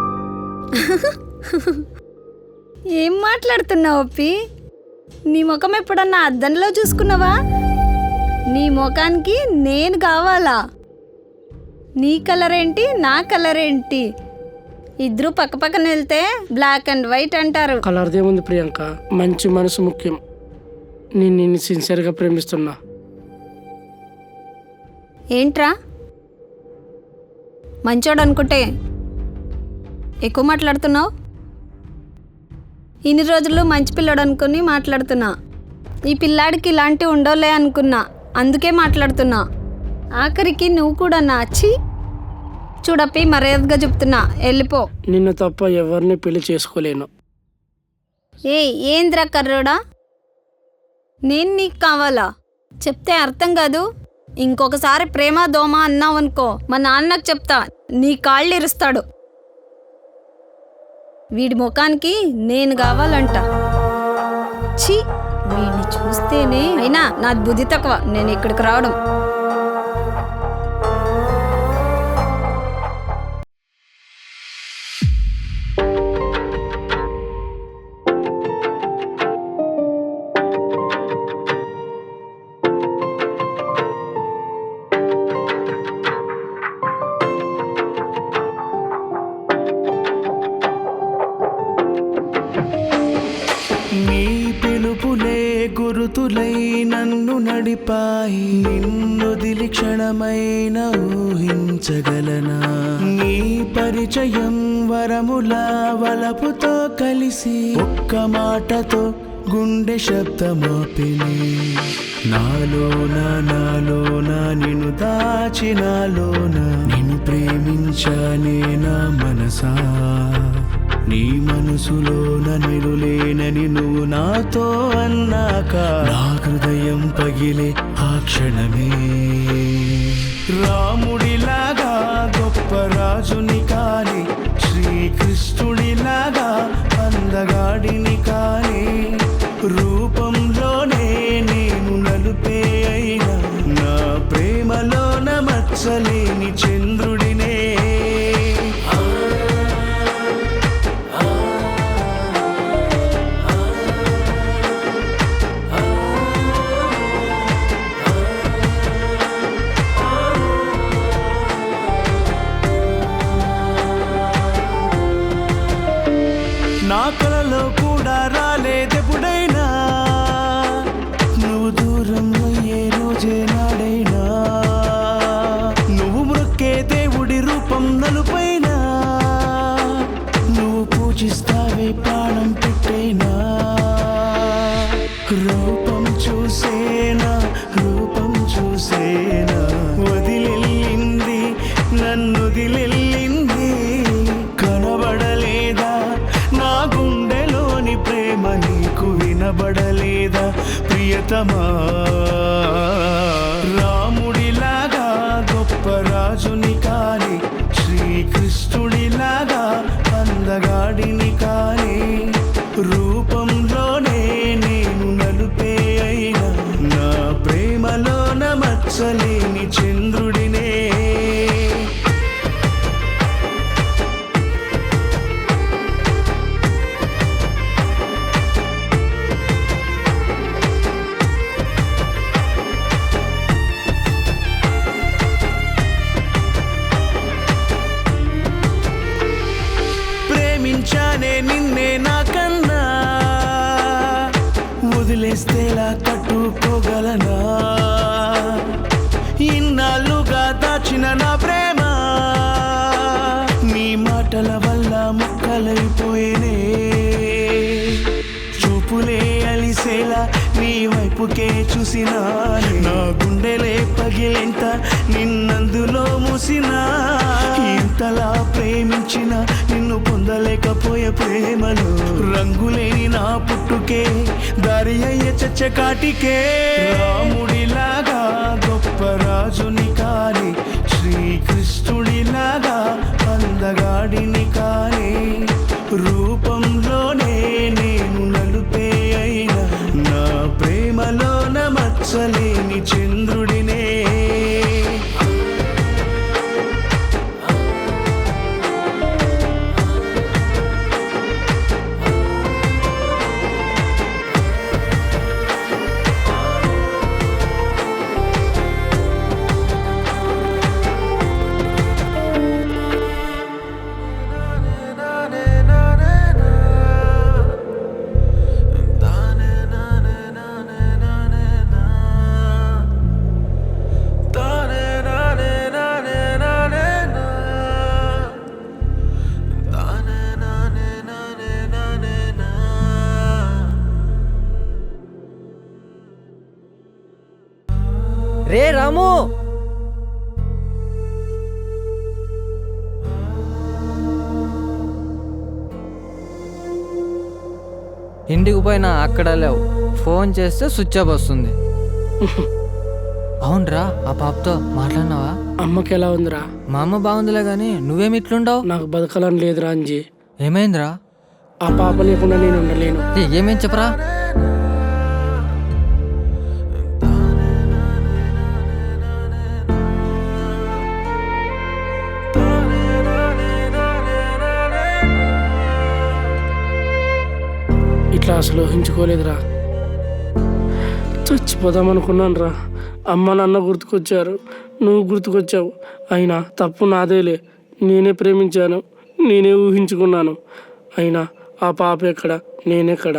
ఏం మాట్లాడుతున్నావు అప్పి? నీ ముఖం ఎప్పుడన్నా అద్దంలో చూసుకున్నావా? నీ ముఖానికి నేను కావాలా? నీ కలర్ ఏంటి, నా కలర్ ఏంటి? ఇద్దరు పక్క పక్కన వెళ్తే బ్లాక్ అండ్ వైట్ అంటారు. కలర్దేముంది ప్రియాంక, మంచి మనసు ముఖ్యం. నేను నిన్ను సిన్సియర్గా ప్రేమిస్తున్నా. ఏంట్రా మంచోడు అనుకుంటే ఎక్కువ మాట్లాడుతున్నావు? ఇన్ని రోజులు మంచి పిల్లాడు అనుకుని మాట్లాడుతున్నా. ఈ పిల్లాడికి ఇలాంటివి ఉండవులే అనుకున్నా, అందుకే మాట్లాడుతున్నా. ఆఖరికి నువ్వు కూడా నాచి చూడప్పి, మర్యాదగా చెప్తున్నా, వెళ్ళిపో. నిన్ను తప్ప ఎవరిని పెళ్లి చేసుకోలేను. ఏంద్రా కర్రోడా, నేను నీకు కావాలా? చెప్తే అర్థం కాదు. ఇంకొకసారి ప్రేమ దోమ అన్నావనుకో, మా నాన్నకు చెప్తా, నీ కాళ్ళు ఇరుస్తాడు. వీడి ముఖానికి నేను కావాలంట. ఛీ, వీడిని చూస్తేనే. అయినా నాది బుద్ధి తక్కువ నేను ఇక్కడికి రావడం. నీ పిలుపులే గురుతులై నన్ను నడిపాయి, నిన్నొదిలి క్షణమైన ఊహించగలనా? నీ పరిచయం వరములా వలపుతో కలిసి ఒక్క మాటతో గుండె శబ్దమాపిని. నాలోన నిన్ను దాచినాలోన నిన్ను ప్రేమించానే నా మనసా. నీ మనసులోన నిరులేనని నువ్వు నాతో అన్నాక నా హృదయం పగిలే ఆ క్షణమే. రాముడిలాగా గొప్ప రాజుని కాని, శ్రీకృష్ణుడిలాగా అందగాడిని కాని, రూపంలోనే నేను నలుపే అయినా నా ప్రేమలోన మచ్చలేని చంద్రుడినే. నా కలలో కూడా రాలేదెప్పుడైనా, నువ్వు దూరం అయ్యే రోజే నాడైనా. నువ్వు మొక్కే దేవుడి రూపం నలుపైనా, నువ్వు పూజిస్తావే ప్రాణం పెట్టైనా. రూపం చూసేనా వదిలెళ్ళింది, నన్ను వదిలెళ్ళింది. కనబడలేదా నా గుండెలోని ప్రేమ, నీకు వినబడలేదా ప్రియతమా? రాముడిలాగా గొప్ప రాజుని కాని, శ్రీకృష్ణుడిలాగా అందగాడిని కాని, రూపంలోనే నేను నలుపే అయినా నా ప్రేమలోన మచ్చలేని చంద్రుడినే. ప్రేమించానే నిన్నే నాకన్నా, వదిలేస్తేలా తట్టుకోగలనా? ఇన్నాళ్ళుగా దాచిన నా ప్రేమ నీ మాటల వల్ల ముక్కలైపోయేనే. చూపులే అలిసేలా నీ వైపుకే చూసినా, నా గుండెలే పగిలేంత నిన్నందులో మూసినా. ఇంతలా ప్రేమించిన నిన్ను పొందలేకపోయే ప్రేమలో, రంగులేని నా పుట్టుకే దారి అయ్యే చచ్చకాటికే. రాముడిలాగా గొప్ప రాజుని కాని, శ్రీకృష్ణుడిలాగా అందగాడిని కానే రూపంలోనే నేను నలుపే అయినా నా ప్రేమలోన మచ్చలేని చంద్రుడినే రే రాము, ఇంటికి పోయినా అక్కడ లేవు, ఫోన్ చేస్తే స్విచ్ ఆఫ్ వస్తుంది. అవునరా, ఆ పాపతో మాట్లాడినావా? అమ్మకి ఎలా ఉందిరా? మా అమ్మ బాగుందిలే కానీ నువ్వేమి ఇట్లుండవు? నాకు బతకాలని లేదురా అంజీ. ఏమైందిరా? ఆ పాప లేకుండా నేను ఉండలేను. ఏమేం చెప్పరా? ఇట్లా అసలు ఊహించుకోలేదురా. చచ్చిపోదాం అనుకున్నాను రా. అమ్మ నాన్న గుర్తుకొచ్చారు, నువ్వు గుర్తుకొచ్చావు. అయినా తప్పు నాదేలే. నేనే ప్రేమించాను, నేనే ఊహించుకున్నాను. అయినా ఆ పాప ఎక్కడ, నేనెక్కడ?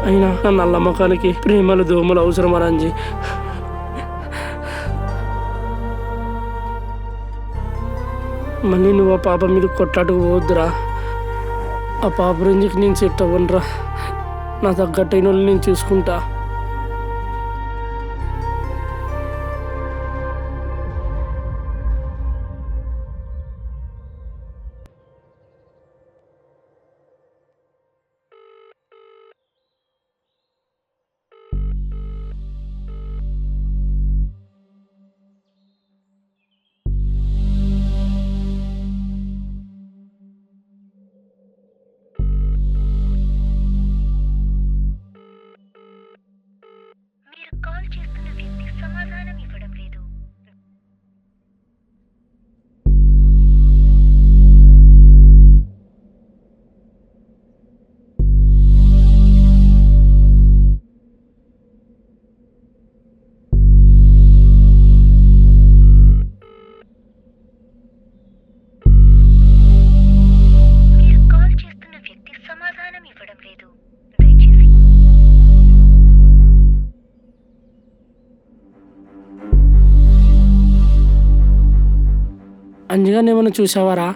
అయినా నా నల్ల ముఖానికి ప్రేమలు దోమలు అవసరం అరంజీ. మళ్ళీ నువ్వు ఆ పాప మీద కొట్టాటుకు పోవద్దురా. ఆ పాప రేంజ్కి నేను సెట్ అవ్వనురా. నా తగ్గట్టయిన వాళ్ళు నేను చూసుకుంటా. అంజగానే ఏమైనా చూసావారా?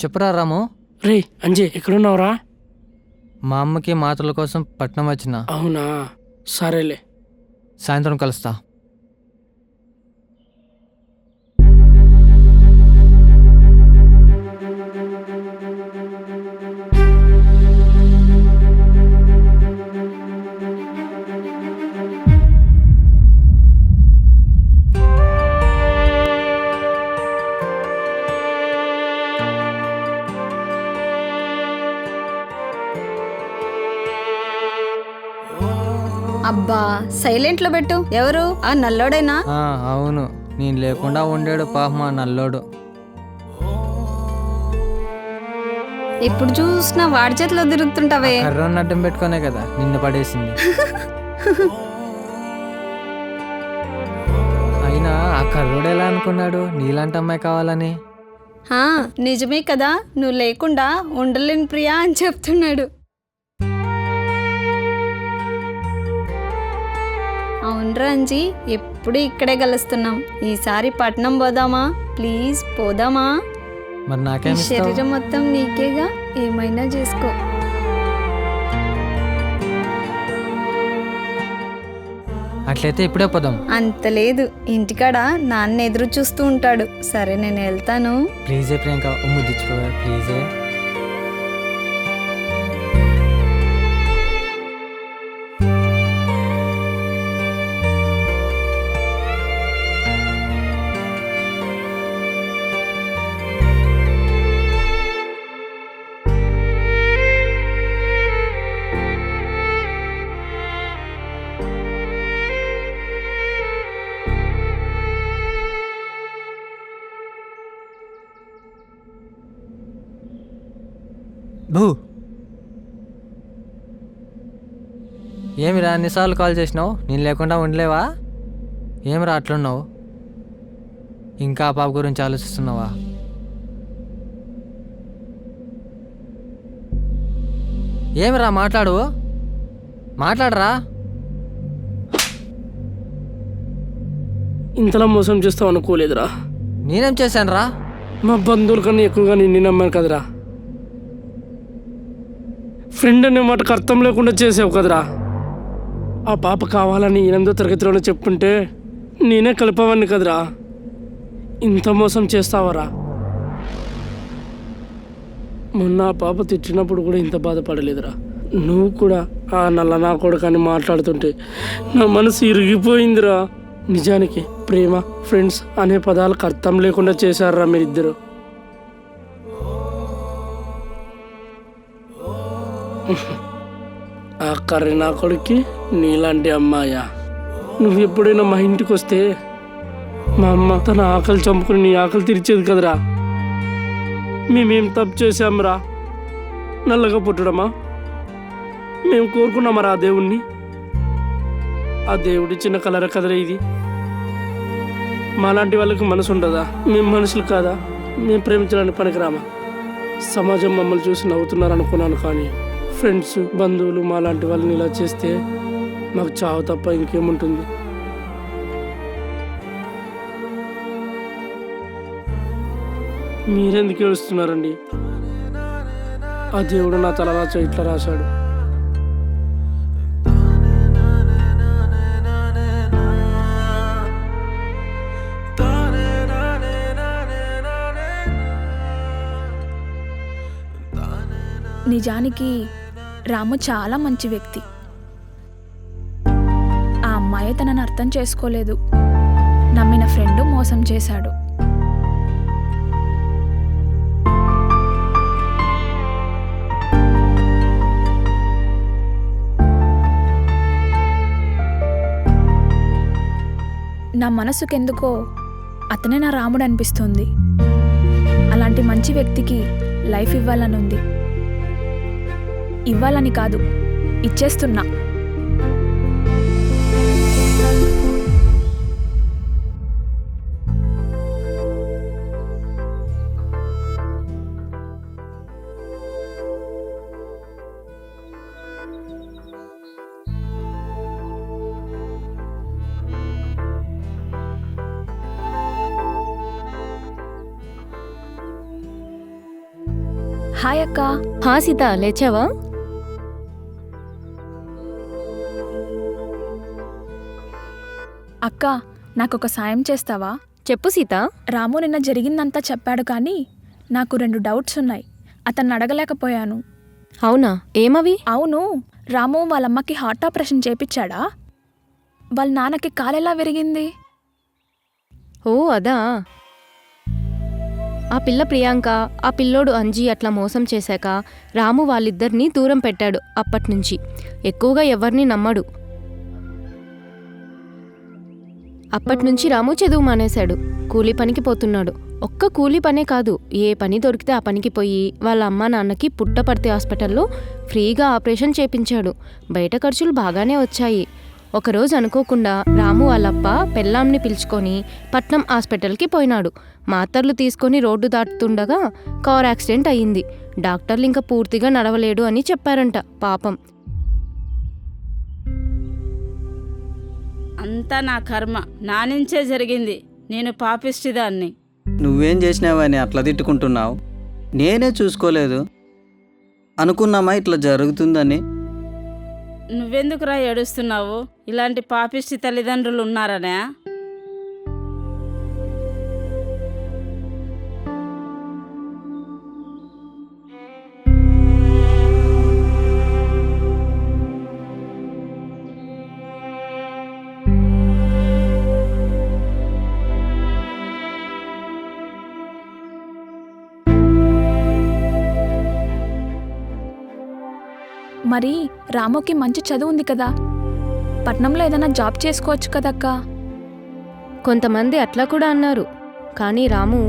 చెప్పురా రాము. రే అంజయ్, ఎక్కడున్నావురా? మా అమ్మకి మాటల కోసం పట్నం వచ్చిన. అవునా, సరేలే. సాయంత్రం కలుస్తా. అబ్బా, సైలెంట్ లో పెట్టు. ఎవరు? ఆ నల్లోడేనా? అవును, నేను లేకుండా ఉండాడు పాపం ఆ నల్లోడు. ఇప్పుడు చూసినా వాడి చేతిలో తిరుగుతుంటావే. కర్రను అడ్డం పెట్టుకునే కదా నిన్ను పడేసింది. అయినా ఆ కర్రోడు ఎలా అనుకున్నాడు నీలాంటి అమ్మాయి కావాలని? నిజమే కదా, నువ్వు లేకుండా ఉండలేని ప్రియా అని చెప్తున్నాడు. అవునరా అంజీ, ఎప్పుడు ఇక్కడే కలుస్తున్నాం. ఈసారి పట్నం పోదామా? ప్లీజ్ పోదామా? మరి నాకేం ఇస్తావు? శరీరం మొత్తం నీకేగా, ఏమైనా చేసుకో. అట్లయితే ఇప్పుడే పోదాం. అంత లేదు, ఇంటికాడ నాన్న ఎదురు చూస్తూ ఉంటాడు. సరే నేను వెళ్తాను. ప్లీజే ప్రియాంక, ముద్దిచ్చిపోయా ప్లీజే. భూ, ఏమిరా అన్నిసార్లు కాల్ చేసినావు? నేను లేకుండా ఉండలేవా? ఏమిరా అట్లున్నావు? ఇంకా ఆ పాప గురించి ఆలోచిస్తున్నావా? ఏమిరా మాట్లాడు, మాట్లాడరా. ఇంతలా మోసం చేస్తావు అనుకోలేదురా. నేనేం చేశాను రా? మా బంధువుల కన్నా ఎక్కువగా నిన్ను నమ్మాను కదరా. ఫ్రెండ్ అనే మాటకు అర్థం లేకుండా చేసావు కదరా. ఆ పాప కావాలని 8వ తరగతిలోనే చెప్పుంటే నేనే కలిపేవాడిని కదరా. ఇంత మోసం చేస్తావరా? మొన్న ఆ పాప తిట్టినప్పుడు కూడా ఇంత బాధపడలేదురా. నువ్వు కూడా ఆ నల్ల నా కొడుకని మాట్లాడుతుంటే నా మనసు ఇరిగిపోయిందిరా. నిజానికి ప్రేమ, ఫ్రెండ్స్ అనే పదాలకు అర్థం లేకుండా చేశారా మీరిద్దరు. ఆ కర్రీ నా కొడుక్కి నీలాంటి అమ్మాయా? నువ్వు ఎప్పుడైనా మా ఇంటికి వస్తే మా అమ్మ తన ఆకలి చంపుకుని నీ ఆకలి తీర్చేది కదరా. మేమేం తప్పు చేశాంరా? నల్లగా పుట్టడమా? మేము కోరుకున్నామరా ఆ దేవుణ్ణి? ఆ దేవుడి చిన్న కలర కదరా ఇది. మాలాంటి వాళ్ళకి మనసు ఉండదా? మేము మనుషులు కాదా? మేము ప్రేమించడానికి పనికిరామా? సమాజం మమ్మల్ని చూసి నవ్వుతున్నారు అనుకున్నాను, కానీ ఫ్రెండ్స్, బంధువులు మాలాంటి వాళ్ళని ఇలా చేస్తే మాకు చావు తప్ప ఇంకేముంటుంది? మీరెందుకు ఏడుస్తున్నారండి? ఆ దేవుడు నా తల రాచ ఇట్లా రాశాడు. నిజానికి రాము చాలా మంచి వ్యక్తి. ఆ అమ్మాయి తనని అర్థం చేసుకోలేదు. నమ్మిన ఫ్రెండ్ మోసం చేశాడు. నా మనసుకెందుకో అతనే నా రాముడు అనిపిస్తుంది. అలాంటి మంచి వ్యక్తికి లైఫ్ ఇవ్వాలని ఉంది. ఇవ్వాలని కాదు, ఇచ్చేస్తున్నా. హాయ్ అక్క. హా సీత, లేచావా? అక్క, నాకొక సాయం చేస్తావా? చెప్పు సీత. రాము నిన్న జరిగిందంతా చెప్పాడు, కానీ నాకు 2 డౌట్స్ ఉన్నాయి. అతన్ని అడగలేకపోయాను. అవునా? ఏమవి? అవును, రాము వాళ్ళమ్మకి హార్ట్ ఆపరేషన్ చేపించాడా? వాళ్ళ నాన్నకి కాలెలా విరిగింది? ఓ అదా. ఆ పిల్ల ప్రియాంక, ఆ పిల్లోడు అంజీ అట్లా మోసం చేశాక రాము వాళ్ళిద్దరినీ దూరం పెట్టాడు. అప్పట్నుంచి ఎక్కువగా ఎవరిని నమ్మడు. అప్పట్నుంచి రాము చదువు మానేశాడు. కూలీ పనికి పోతున్నాడు. ఒక్క కూలీ పనే కాదు, ఏ పని దొరికితే ఆ పనికి పోయి వాళ్ళ అమ్మా నాన్నకి పుట్టపర్తి హాస్పిటల్లో ఫ్రీగా ఆపరేషన్ చేపించాడు. బయట ఖర్చులు బాగానే వచ్చాయి. ఒకరోజు అనుకోకుండా రాము వాళ్ళప్ప పెళ్ళాంని పిలుచుకొని పట్నం హాస్పిటల్కి పోయినాడు. మాత్రలు తీసుకొని రోడ్డు దాటుతుండగా కార్ యాక్సిడెంట్ అయ్యింది. డాక్టర్లు ఇంకా పూర్తిగా నడవలేడు అని చెప్పారంట. పాపం. అంతా నా కర్మ, నా నుంచే జరిగింది. నేను పాపిష్టిదాన్ని. నువ్వేం చేసినావని అట్లా తిట్టుకుంటున్నావు? నేనే చూసుకోలేదు అనుకున్నామా ఇట్లా జరుగుతుందని? నువ్వెందుకురా ఏడుస్తున్నావు? ఇలాంటి పాపిష్టి తల్లిదండ్రులు ఉన్నారనే? మరి రాముకి మంచి చదువు ఉంది కదా, పట్నంలో ఏదైనా జాబ్ చేసుకోవచ్చు కదక్కా. కొంతమంది అట్లా కూడా అన్నారు. కానీ రాము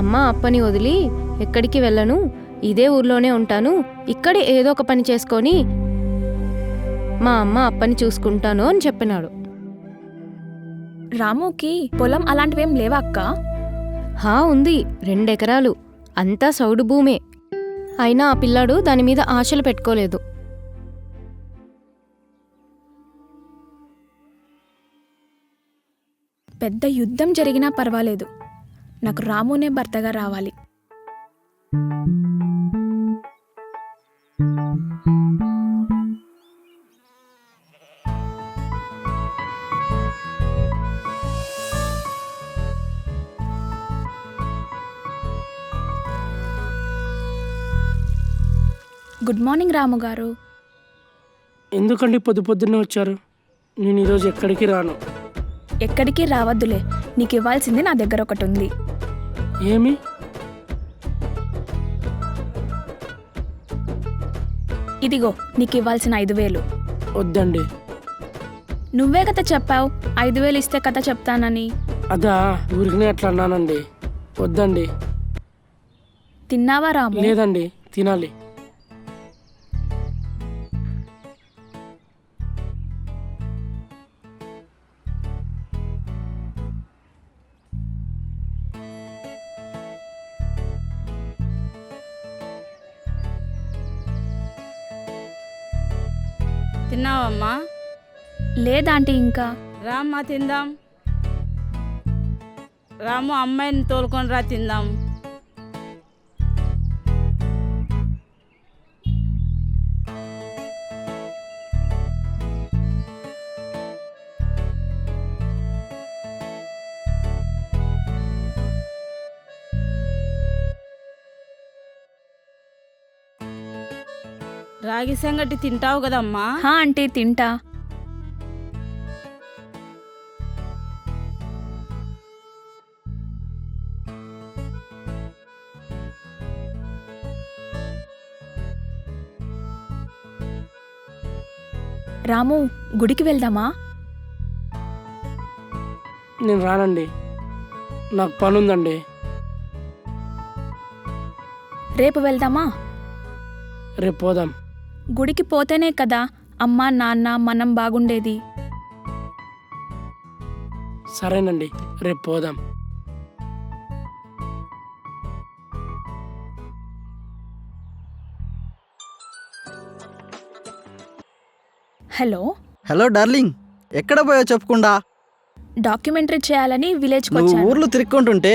అమ్మ అప్పని వదిలి ఎక్కడికి వెళ్ళను, ఇదే ఊర్లోనే ఉంటాను, ఇక్కడే ఏదో ఒక పని చేసుకొని మా అమ్మ అప్పని చూసుకుంటాను అని చెప్పినాడు. రాముకి పొలం అలాంటివేం లేవా అక్కా? హా ఉంది, 2 ఎకరాలు, అంతా సౌడు భూమే. అయినా ఆ పిల్లాడు దాని మీద ఆశలు పెట్టుకోలేదు. పెద్ద యుద్ధం జరిగినా పర్వాలేదు, నాకు రామునే భర్తగా రావాలి. గుడ్ మార్నింగ్ రాము గారు. ఎందుకండి పొద్దున్నే వచ్చారు? నేను ఈరోజు ఎక్కడికి రాను. ఎక్కడికి రావద్దులే, నీకు ఇవ్వాల్సింది నా దగ్గర ఒకటి ఉంది. ఏమి? ఇదిగో నీకు ఇవ్వాల్సిన 5,000. వద్దండి. నువ్వే కథ చెప్పావు 5,000 ఇస్తే కథ చెప్తానని. అదా ఊరికనే అట్లా అన్నానండి. వద్దండి. తిన్నావా రాము? లేదండి, తినాలి. తిన్నావమ్మా? లేదాంటీ ఇంకా. రామ్మా తిందాం. రాము అమ్మాయిని తోలుకొని రా తిందాం. రాగి సంగటి తింటావు కదమ్మా? హా ఆంటీ తింటా. రాము గుడికి వెళ్దామా? నేను రానండి, నాకు పనుందండి. రేపు వెళ్దామా? రేపు పోదాం. గుడికి పోతేనే కదా అమ్మ నాన్న మనం బాగుండేది. సరేనండి, రేపు పోదాం. హలో హలో డార్లింగ్, ఎక్కడ పోయా చెప్పకుండా? డాక్యుమెంటరీ చేయాలని విలేజ్కి నువ్వు వచ్చాను. ఊర్లు తిరుక్కుంటుంటే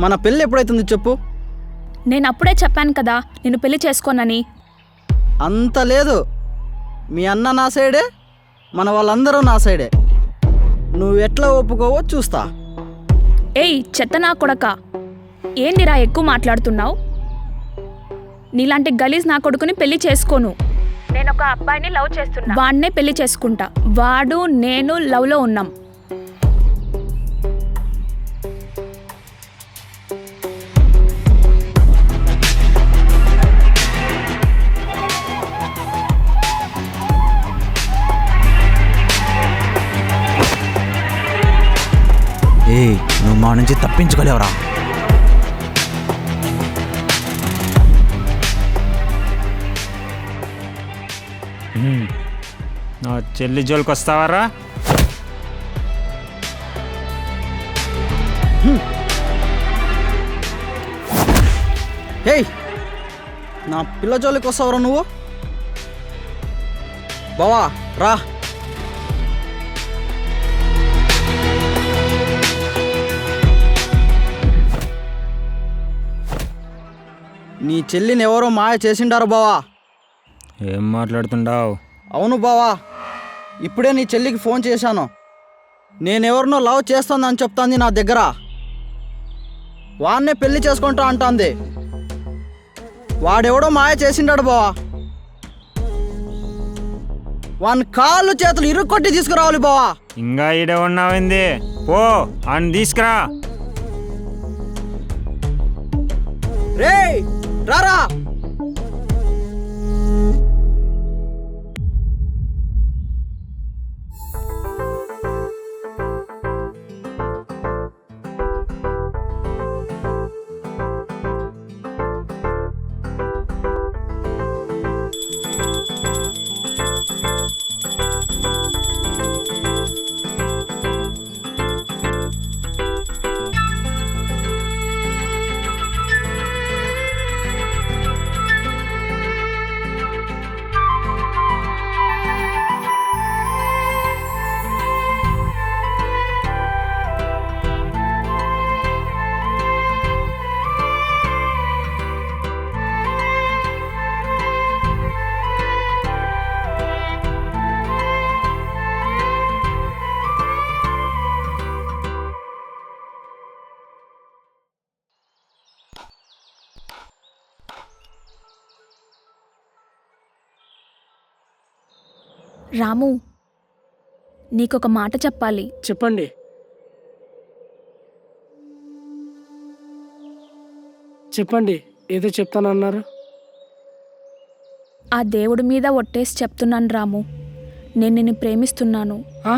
మన పెళ్ళి ఎప్పుడైతుంది చెప్పు? నేను అప్పుడే చెప్పాను కదా నేను పెళ్లి చేసుకోనని. అంత లేదు, మీ అన్న నా సైడే, మన వాళ్ళందరూ నా సైడే. నువ్వు ఎట్లా ఒప్పుకోవో చూస్తా. ఏయ్ చెత్త నా కొడక, ఏందిరా ఎక్కువ మాట్లాడుతున్నావు? నీలాంటి గలీజ్ నా కొడుకుని పెళ్లి చేసుకోను. నేను ఒక అబ్బాయిని లవ్ చేస్తున్నా, వాడినే పెళ్లి చేసుకుంటా. వాడు నేను లవ్లో ఉన్నాం. నువ్వు మా నుంచి తప్పించుకోలేవురా. నా చెల్లి జోలికి వస్తావారా? ఏయ్, నా పిల్ల జోలికి వస్తావురా నువ్వు? బావా రా. నీ చెల్లిని ఎవరో మాయ చేసిండారు బావా. ఏం మాట్లాడుతుండావు? అవును బావా, ఇప్పుడే నీ చెల్లికి ఫోన్ చేశాను. నేనెవరినో లవ్ చేస్తుందని చెప్తాంది నా దగ్గర. వాన్నే పెళ్లి చేసుకుంటా అంటాంది. వాడెవడో మాయ చేసిండాడు బావా. వాని కాళ్ళు చేతులు ఇరుక్కొట్టి తీసుకురావాలి బావా. ఇంకా ఈడ ఉన్నావింది, పో అని తీసుకురా. రేయ్ రారా. రాము, నీకొక మాట చెప్పాలి. చెప్పండి. చెప్పండి, ఏదో చెప్తానన్నారు. ఆ దేవుడి మీద ఒట్టేసి చెప్తున్నాను రాము, నేను నిన్ను ప్రేమిస్తున్నాను. ఆ?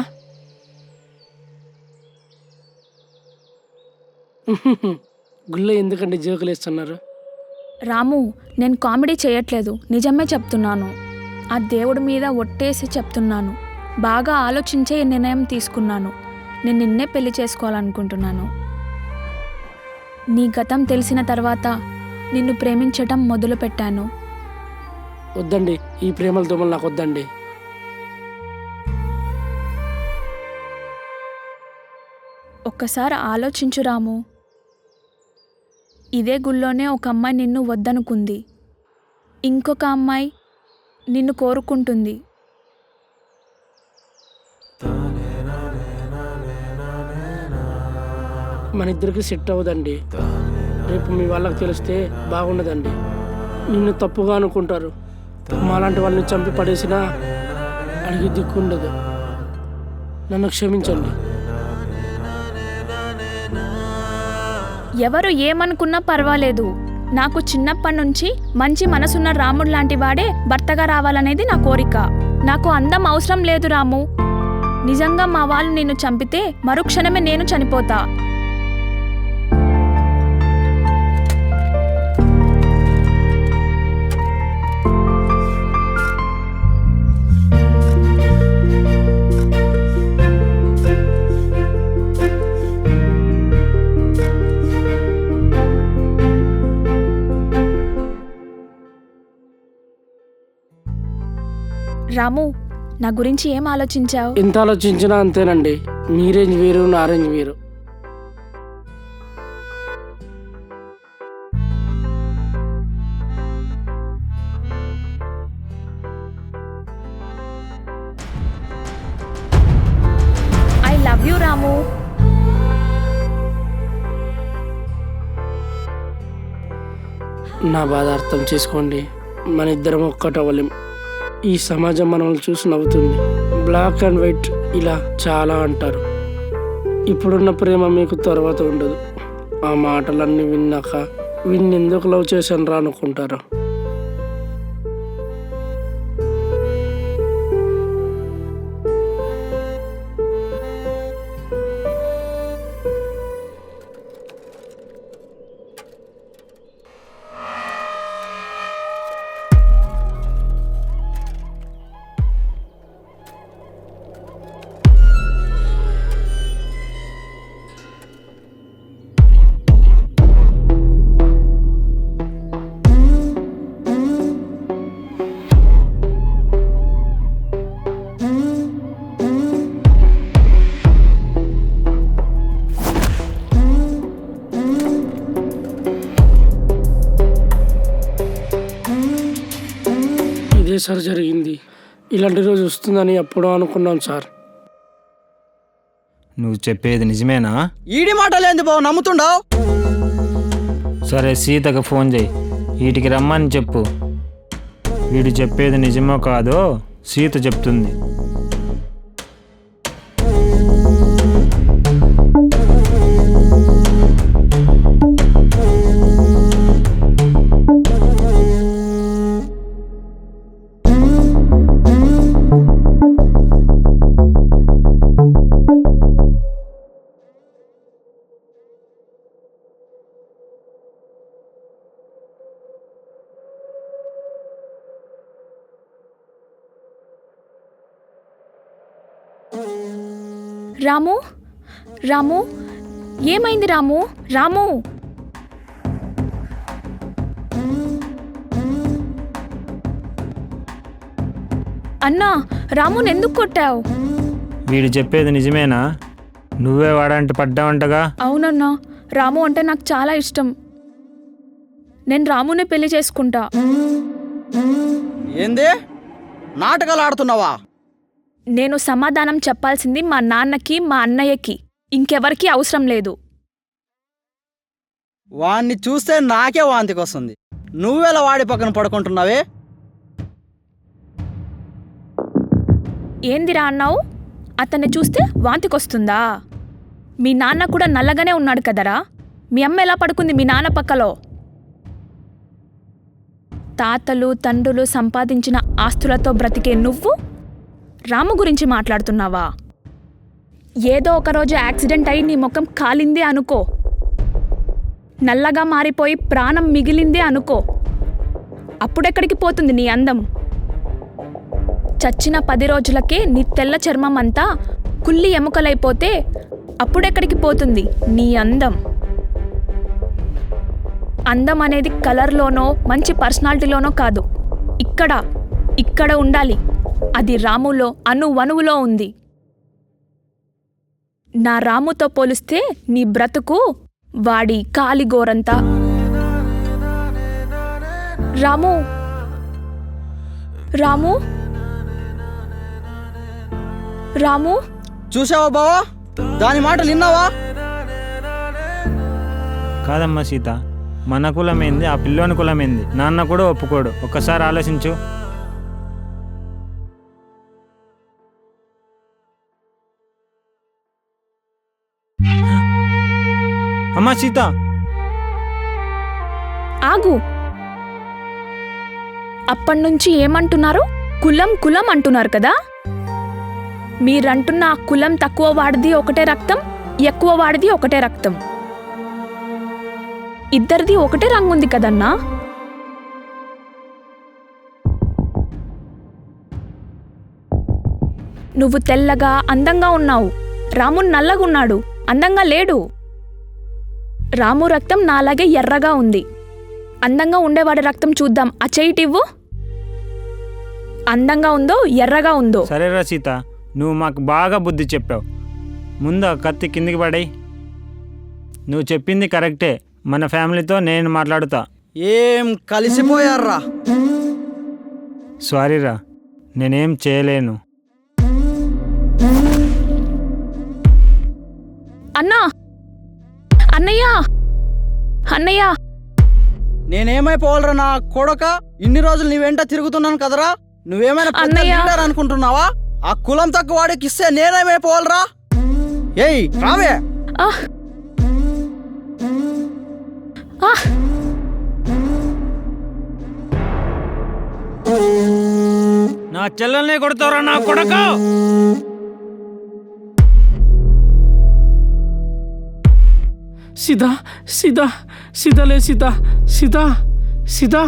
గుళ్ళో ఎందుకండి జోకులు వేస్తున్నారు? రాము, నేను కామెడీ చేయట్లేదు, నిజమే చెప్తున్నాను. ఆ దేవుడి మీద ఒట్టేసి చెప్తున్నాను. బాగా ఆలోచించే ఈ నిర్ణయం తీసుకున్నాను. నేను నిన్నే పెళ్లి చేసుకోవాలనుకుంటున్నాను. నీ గతం తెలిసిన తర్వాత నిన్ను ప్రేమించటం మొదలుపెట్టాను. వద్దండి, ఈ ప్రేమల దోమలు నాకు వద్దండి. ఒక్కసారి ఆలోచించు రాము. ఇదే గుళ్ళోనే ఒక అమ్మాయి నిన్ను వద్దనుకుంది, ఇంకొక అమ్మాయి నిన్ను కోరుకుంటుంది. మన ఇద్దరికి సెట్ అవ్వదండి. రేపు మీ వాళ్ళకి తెలిస్తే బాగుండదండి. నిన్ను తప్పుగా అనుకుంటారు. మాలాంటి వాళ్ళని చంపి పడేసినా అడిగి దిక్కుండదు. నన్ను క్షమించండి. ఎవరు ఏమనుకున్నా పర్వాలేదు. నాకు చిన్నప్పటి నుంచి మంచి మనసున్న రాముడు లాంటి వాడే భర్తగా రావాలనేది నా కోరిక. నాకు అందం అవసరం లేదు రాము. నిజంగా మా వాళ్ళు నిన్ను చంపితే మరుక్షణమే నేను చనిపోతా. రాము, నా గురించి ఏం ఆలోచించావు? ఎంత ఆలోచించినా అంతేనండి. మీ రేంజ్ వేరు, నా రేంజ్ వేరు. ఐ లవ్ యూ రాము. నా బాధ అర్థం చేసుకోండి. మన ఇద్దరం ఒక్కటవ్వలేం. ఈ సమాజం మనల్ని చూసి నవ్వుతుంది. బ్లాక్ అండ్ వైట్ ఇలా చాలా అంటారు. ఇప్పుడున్న ప్రేమ మీకు తర్వాత ఉండదు. ఆ మాటలన్నీ విన్నాక ఎందుకు లవ్ చేశాను రా అనుకుంటారు. ఇదే సార్ జరిగింది. ఇలాంటి రోజు వస్తుందని ఎప్పుడో అనుకున్నాం సార్. నువ్వు చెప్పేది నిజమేనా? ఈడి మాటలేంది బావ నమ్ముతుండవు? సరే సీతకు ఫోన్ చేయి, వీటికి రమ్మని చెప్పు. వీడు చెప్పేది నిజమో కాదో సీత చెప్తుంది. రాము, రాము, ఏమైంది రాము? రాము, అన్నా, రాముని ఎందుకు కొట్టావు? వీడు చెప్పేది నిజమేనా? నువ్వే వాడంట పడ్డావంటగా? అవునన్నా, రాము అంటే నాకు చాలా ఇష్టం. నేను రాముని పెళ్లి చేసుకుంటా. ఏంది నాటకాలు ఆడుతున్నావా? నేను సమాధానం చెప్పాల్సింది మా నాన్నకి, మా అన్నయ్యకి, ఇంకెవరికి అవసరం లేదు. వాణ్ణి చూస్తే నాకే వాంతికి వస్తుంది. నువ్వెలా వాడి పక్కన పడుకుంటున్నావే? ఏందిరా అన్నావు? అతన్ని చూస్తే వాంతికొస్తుందా? మీ నాన్న కూడా నల్లగానే ఉన్నాడు కదరా. మీ అమ్మ ఎలా పడుకుంది మీ నాన్న పక్కలో? తాతలు తండ్రులు సంపాదించిన ఆస్తులతో బ్రతికే నువ్వు రాము గురించి మాట్లాడుతున్నావా? ఏదో ఒకరోజు యాక్సిడెంట్ అయి నీ ముఖం కాలిందే అనుకో, నల్లగా మారిపోయి ప్రాణం మిగిలిందే అనుకో, అప్పుడెక్కడికి పోతుంది నీ అందం? చచ్చిన 10 రోజులకే నీ తెల్ల చర్మం అంతా కుళ్ళి ఎముకలైపోతే అప్పుడెక్కడికి పోతుంది నీ అందం? అందం అనేది కలర్లోనో మంచి పర్సనాలిటీలోనో కాదు, ఇక్కడ ఉండాలి. అది రాములో అణువణువులో ఉంది. నా రాముతో పోలిస్తే నీ బ్రతుకు వాడి కాలిగోరంతా. రాము, రాము, రాము, చూసావా బావా? దాని మాటలు విన్నావా? కాదమ్మా సీత, మన కులమేంది, ఆ పిల్లోని కులమేంది? నాన్న కూడా ఒప్పుకోడు. ఒక్కసారి ఆలోచించు. అమ్మా సీత, ఆగు. అప్పటినుంచి ఏమంటున్నారు? కులం కులం అంటున్నారు కదా. మీరంటున్న ఆ కులం తక్కువ వాడిది ఒకటే రక్తం, ఎక్కువ వాడిది ఒకటే రక్తం, ఇద్దరిది ఒకటే రంగుంది కదన్నా. నువ్వు తెల్లగా అందంగా ఉన్నావు, రాము నల్లగున్నాడు, అందంగా లేడు. రాము రక్తం నాలాగే ఎర్రగా ఉంది. అందంగా ఉండేవాడి రక్తం చూద్దాం. ఆ చెయ్యిటివ్వు. అందంగా ఉందో ఎర్రగా ఉందో? సరేరా సీత, నువ్వు మాకు బాగా బుద్ధి చెప్పావు. ముందు ఆ కత్తి కిందికి పడేయ్. నువ్వు చెప్పింది కరెక్టే. మన ఫ్యామిలీతో నేను మాట్లాడుతా. ఏం కలిసిపోయారా? సారీరా, నేనేం చేయలేను. అన్నా, అన్నయ్య, అన్నయ్య, నేనేమైపోవాలరా నా కొడక? ఇన్ని రోజులు నీ వెంట తిరుగుతున్నాను కదరా. నువ్వేమైనా లీడర్ అనుకుంటున్నావా? ఆ కులం తక్కువ వాడికి ఇస్తే నేనేమైపోవాలరా? ఏయ్ రావే. నా చెల్లెల్ని కొడతారా నా కొడక? సీతా, సీతా, సీతలే, సీతా, సీతా, సీతా.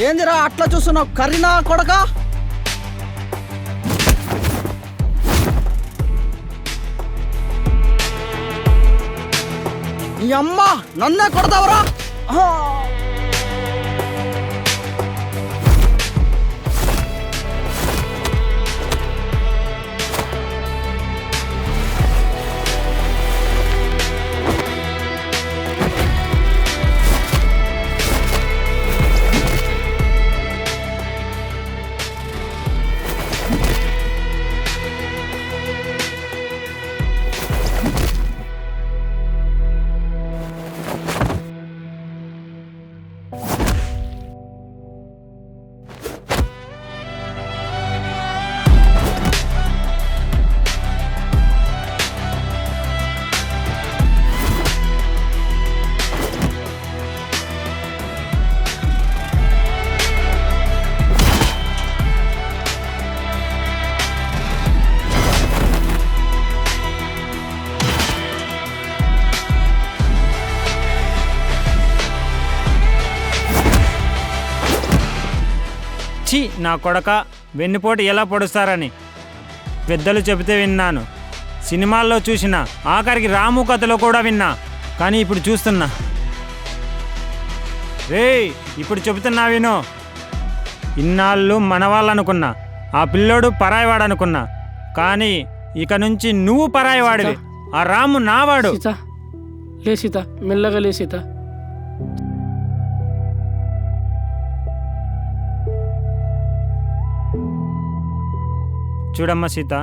ఏందిరా అట్లా చూస్తున్నావు? కర్రీనా కొడక? ఈ అమ్మ నన్నే కొడతావరా? నా కొడక వెన్నుపోటు ఎలా పొడుస్తారని పెద్దలు చెబితే విన్నాను, సినిమాల్లో చూసిన, ఆఖరికి రాము కథలో కూడా విన్నా. కానీ ఇప్పుడు చూస్తున్నా. రేయ్, ఇప్పుడు చెబుతున్నా విను. ఇన్నాళ్ళు మనవాళ్ళనుకున్నా, ఆ పిల్లోడు పరాయివాడనుకున్నా. కానీ ఇక నుంచి నువ్వు పరాయివాడివి. ఆ రాము నావాడు. సీత లే సీత, మెల్లగా లే సీత. చూడమ్మ సీత,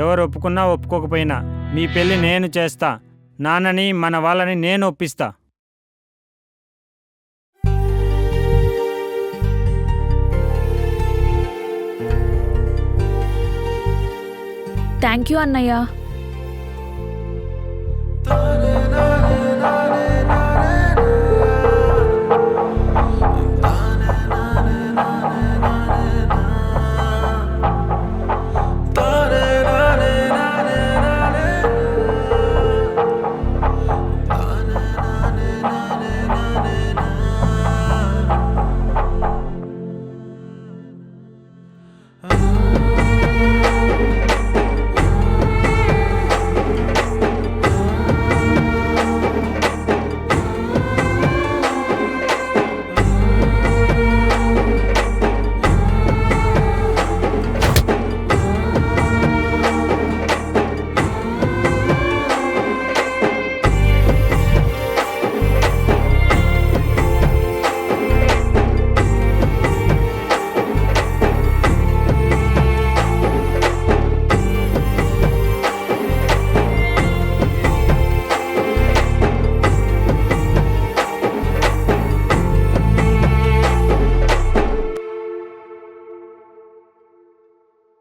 ఎవరు ఒప్పుకున్నా ఒప్పుకోకపోయినా మీ పెళ్ళి నేను చేస్తా. నాన్నని మన వాళ్ళని నేను ఒప్పిస్తా. థ్యాంక్ యూ అన్నయ్య.